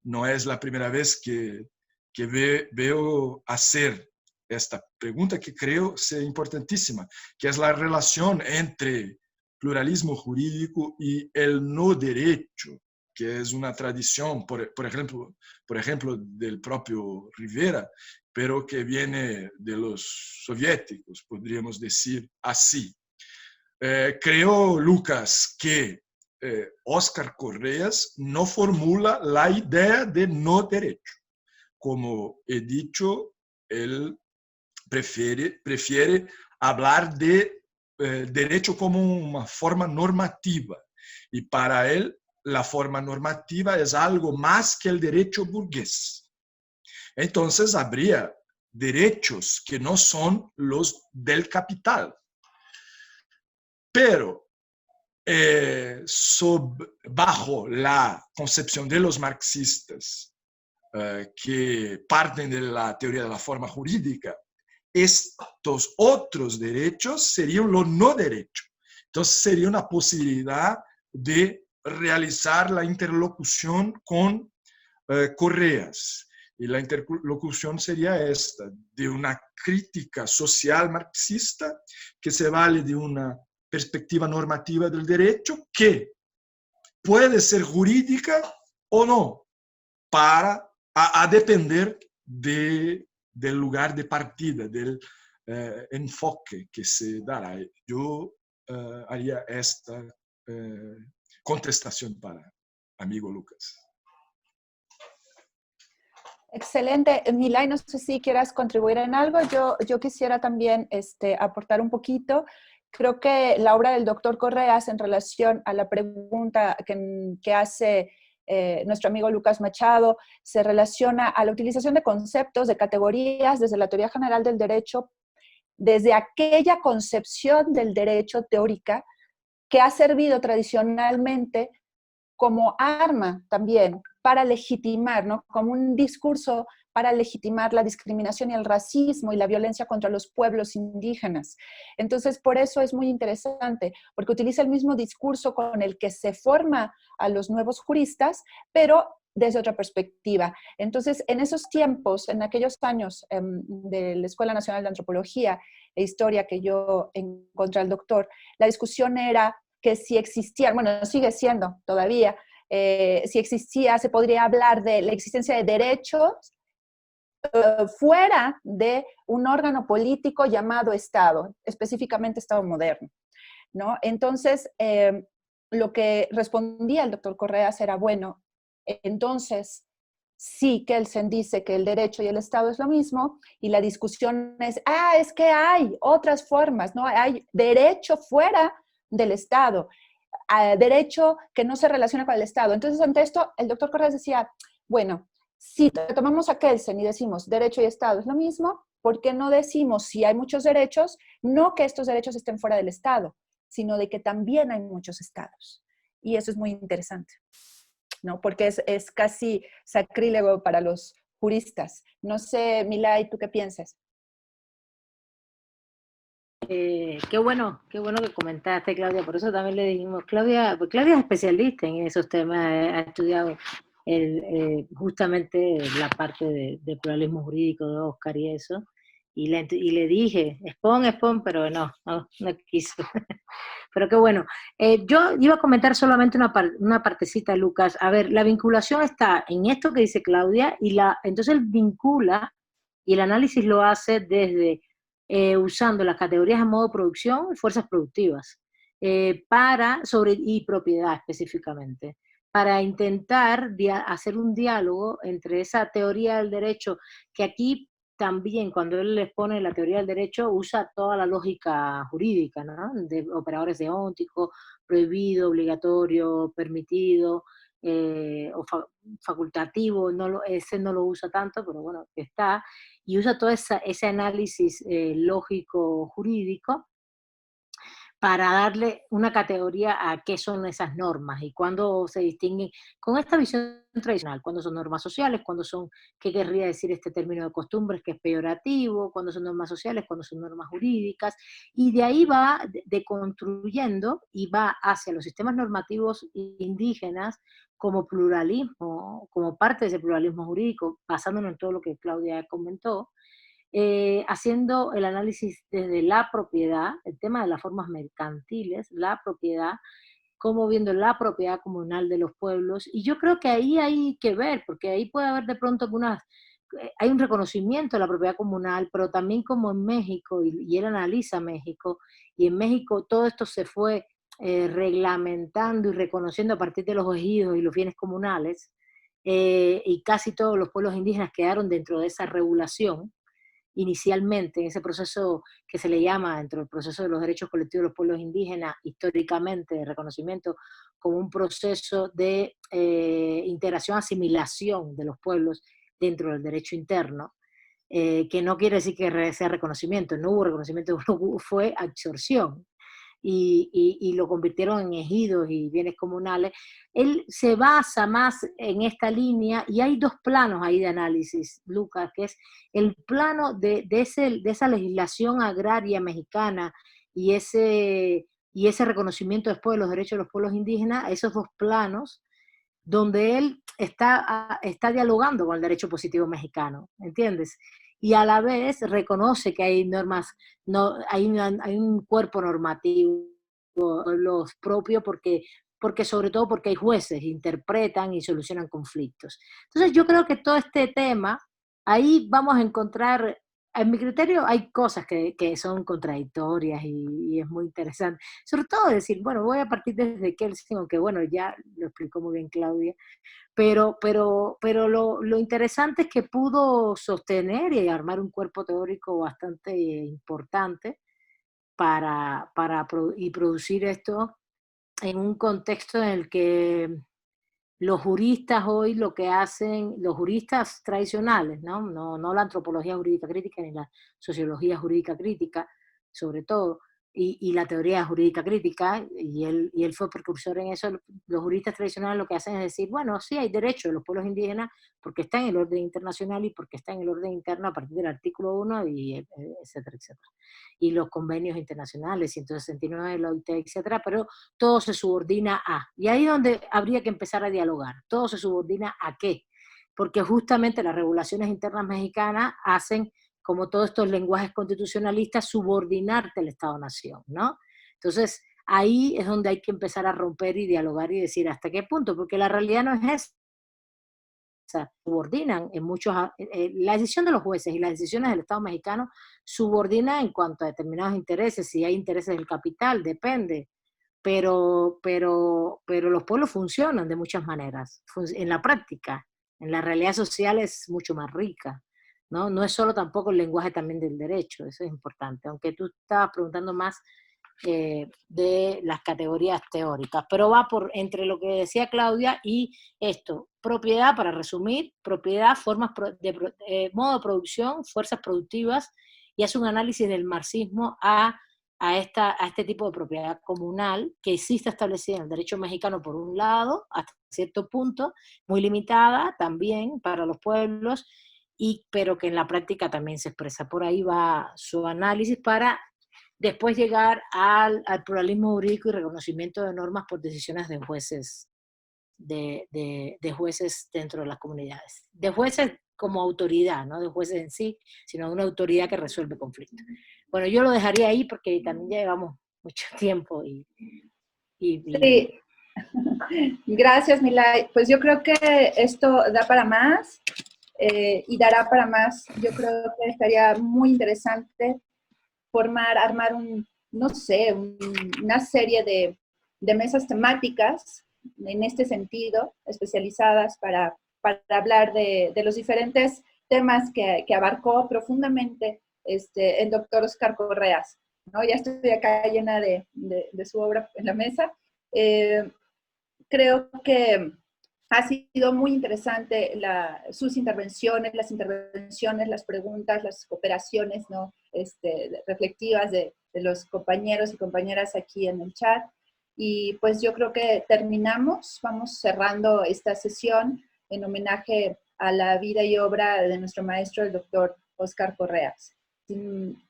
no es la primera vez que veo hacer esta pregunta que creo ser importantísima, que es la relación entre pluralismo jurídico y el no derecho, que es una tradición, por ejemplo, del propio Rivera, pero que viene de los soviéticos, podríamos decir así. Creo, Lucas, que Óscar Correas no formula la idea de no derecho. Como he dicho, él prefiere hablar de derecho como una forma normativa. Y para él, la forma normativa es algo más que el derecho burgués. Entonces, habría derechos que no son los del capital. Pero, bajo la concepción de los marxistas, que parten de la teoría de la forma jurídica, estos otros derechos serían los no derechos. Entonces, sería una posibilidad de realizar la interlocución con Correas. Y la interlocución sería esta, de una crítica social marxista que se vale de una perspectiva normativa del derecho que puede ser jurídica o no, a depender del lugar de partida, del enfoque que se dará. Yo haría esta contestación para amigo Lucas. Excelente. Milay, no sé si quieras contribuir en algo. Yo quisiera también aportar un poquito. creo que la obra del doctor Correas en relación a la pregunta que hace nuestro amigo Lucas Machado se relaciona a la utilización de conceptos, de categorías desde la teoría general del derecho, desde aquella concepción del derecho teórica que ha servido tradicionalmente como arma también para legitimar, ¿no? Como un discurso para legitimar la discriminación y el racismo y la violencia contra los pueblos indígenas. Entonces, por eso es muy interesante, porque utiliza el mismo discurso con el que se forma a los nuevos juristas, pero desde otra perspectiva. Entonces, en esos tiempos, en aquellos años de la Escuela Nacional de Antropología e Historia que yo encontré al doctor, la discusión era que si existía, bueno, sigue siendo todavía, si existía, se podría hablar de la existencia de derechos fuera de un órgano político llamado Estado, específicamente Estado moderno, ¿no? Entonces, lo que respondía el doctor Correas era, bueno, entonces, sí, Kelsen dice que el derecho y el Estado es lo mismo, y la discusión es, es que hay otras formas, ¿no? Hay derecho fuera del Estado, derecho que no se relaciona con el Estado. Entonces, ante esto, el doctor Correas decía, bueno, si tomamos a Kelsen y decimos derecho y Estado es lo mismo, ¿por qué no decimos si hay muchos derechos, no que estos derechos estén fuera del Estado, sino de que también hay muchos estados? Y eso es muy interesante, ¿no? Porque es casi sacrílego para los juristas. No sé, Milay, ¿tú qué piensas? Qué bueno que comentaste, Claudia. Por eso también le dijimos, Claudia, pues Claudia es especialista en esos temas, ha estudiado justamente la parte de pluralismo jurídico de Oscar y eso. Y le dije, expon, pero no quiso. Pero qué bueno. Yo iba a comentar solamente una partecita, Lucas. A ver, la vinculación está en esto que dice Claudia, entonces él vincula, y el análisis lo hace desde usando las categorías de modo de producción y fuerzas productivas, y propiedad específicamente, para intentar hacer un diálogo entre esa teoría del derecho, que aquí también cuando él les pone la teoría del derecho usa toda la lógica jurídica, ¿no? De operadores deónticos, prohibido, obligatorio, permitido, facultativo, ese no lo usa tanto, pero bueno, está, y usa todo ese análisis lógico jurídico para darle una categoría a qué son esas normas y cuándo se distinguen con esta visión tradicional, cuándo son normas sociales, qué querría decir este término de costumbres que es peyorativo, cuándo son normas sociales, cuándo son normas jurídicas, y de ahí va deconstruyendo y va hacia los sistemas normativos indígenas como pluralismo, como parte de ese pluralismo jurídico, basándonos en todo lo que Claudia comentó, haciendo el análisis desde la propiedad, el tema de las formas mercantiles, la propiedad, como viendo la propiedad comunal de los pueblos, y yo creo que ahí hay que ver, porque ahí puede haber de pronto hay un reconocimiento de la propiedad comunal, pero también como en México, y él analiza México, y en México todo esto se fue reglamentando y reconociendo a partir de los ejidos y los bienes comunales, y casi todos los pueblos indígenas quedaron dentro de esa regulación, inicialmente en ese proceso que se le llama, dentro del proceso de los derechos colectivos de los pueblos indígenas, históricamente de reconocimiento, como un proceso de integración, asimilación de los pueblos dentro del derecho interno, que no quiere decir que sea reconocimiento, no hubo reconocimiento, fue absorción. Y lo convirtieron en ejidos y bienes comunales. Él se basa más en esta línea y hay dos planos ahí de análisis, Lucas, que es el plano de esa legislación agraria mexicana y ese reconocimiento después de los derechos de los pueblos indígenas, esos dos planos, donde él está dialogando con el derecho positivo mexicano, ¿entiendes? Y a la vez reconoce que hay normas, no, hay un cuerpo normativo, los propios, porque sobre todo porque hay jueces, interpretan y solucionan conflictos. Entonces yo creo que todo este tema, ahí vamos a encontrar, en mi criterio hay cosas que son contradictorias y es muy interesante. Sobre todo decir, bueno, voy a partir desde Kelsen, aunque bueno, ya lo explicó muy bien Claudia, pero lo interesante es que pudo sostener y armar un cuerpo teórico bastante importante y producir esto en un contexto en el que los juristas hoy lo que hacen, los juristas tradicionales, no la antropología jurídica crítica ni la sociología jurídica crítica, sobre todo, y la teoría jurídica crítica, y él fue precursor en eso. Los juristas tradicionales lo que hacen es decir, bueno, sí hay derechos de los pueblos indígenas porque está en el orden internacional y porque está en el orden interno a partir del artículo 1, y etcétera, etcétera. Y los convenios internacionales, 169 de la OIT, etcétera, pero todo se subordina a. Y ahí es donde habría que empezar a dialogar. Todo se subordina a qué. Porque justamente las regulaciones internas mexicanas hacen, como todos estos lenguajes constitucionalistas, subordinarte al Estado-Nación, ¿no? Entonces, ahí es donde hay que empezar a romper y dialogar y decir hasta qué punto, porque la realidad no es esa. Subordinan en muchos, la decisión de los jueces y las decisiones del Estado mexicano subordinan en cuanto a determinados intereses. Si hay intereses del capital, depende. Pero los pueblos funcionan de muchas maneras, en la práctica, en la realidad social es mucho más rica, ¿no? No es solo tampoco el lenguaje también del derecho, eso es importante, aunque tú estabas preguntando más de las categorías teóricas, pero va por entre lo que decía Claudia y esto, propiedad, para resumir, propiedad, formas de modo de producción, fuerzas productivas, y hace un análisis del marxismo a este tipo de propiedad comunal que existe establecida en el derecho mexicano por un lado, hasta cierto punto, muy limitada también para los pueblos, pero que en la práctica también se expresa. Por ahí va su análisis para después llegar al pluralismo jurídico y reconocimiento de normas por decisiones de jueces, de jueces dentro de las comunidades. De jueces como autoridad, no de jueces en sí, sino de una autoridad que resuelve conflictos. Bueno, yo lo dejaría ahí porque también ya llevamos mucho tiempo. Sí, gracias, Milay. Pues yo creo que esto da para más y dará para más. Yo creo que estaría muy interesante armar no sé, una serie de mesas temáticas en este sentido, especializadas para hablar de los diferentes temas que abarcó profundamente el doctor Óscar Correas, ¿no? Ya estoy acá llena de su obra en la mesa. Creo que ha sido muy interesante sus intervenciones, las preguntas, las cooperaciones, ¿no? Reflectivas de los compañeros y compañeras aquí en el chat. Y pues yo creo que vamos cerrando esta sesión en homenaje a la vida y obra de nuestro maestro, el doctor Óscar Correas. Sin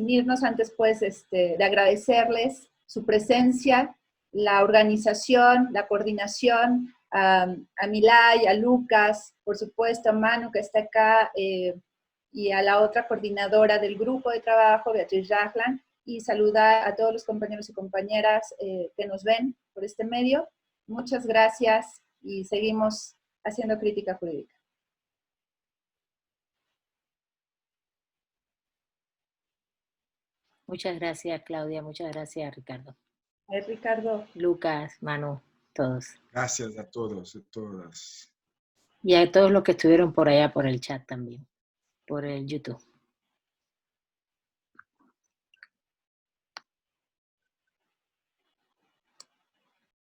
irnos antes, pues, de agradecerles su presencia, la organización, la coordinación, a Milay, a Lucas, por supuesto, a Manu, que está acá, y a la otra coordinadora del grupo de trabajo, Beatriz Rajlan, y saludar a todos los compañeros y compañeras que nos ven por este medio. Muchas gracias y seguimos haciendo crítica jurídica. Muchas gracias, Claudia. Muchas gracias, Ricardo. Ricardo. Lucas, Manu, todos. Gracias a todos y todas. Y a todos los que estuvieron por allá por el chat también, por el YouTube.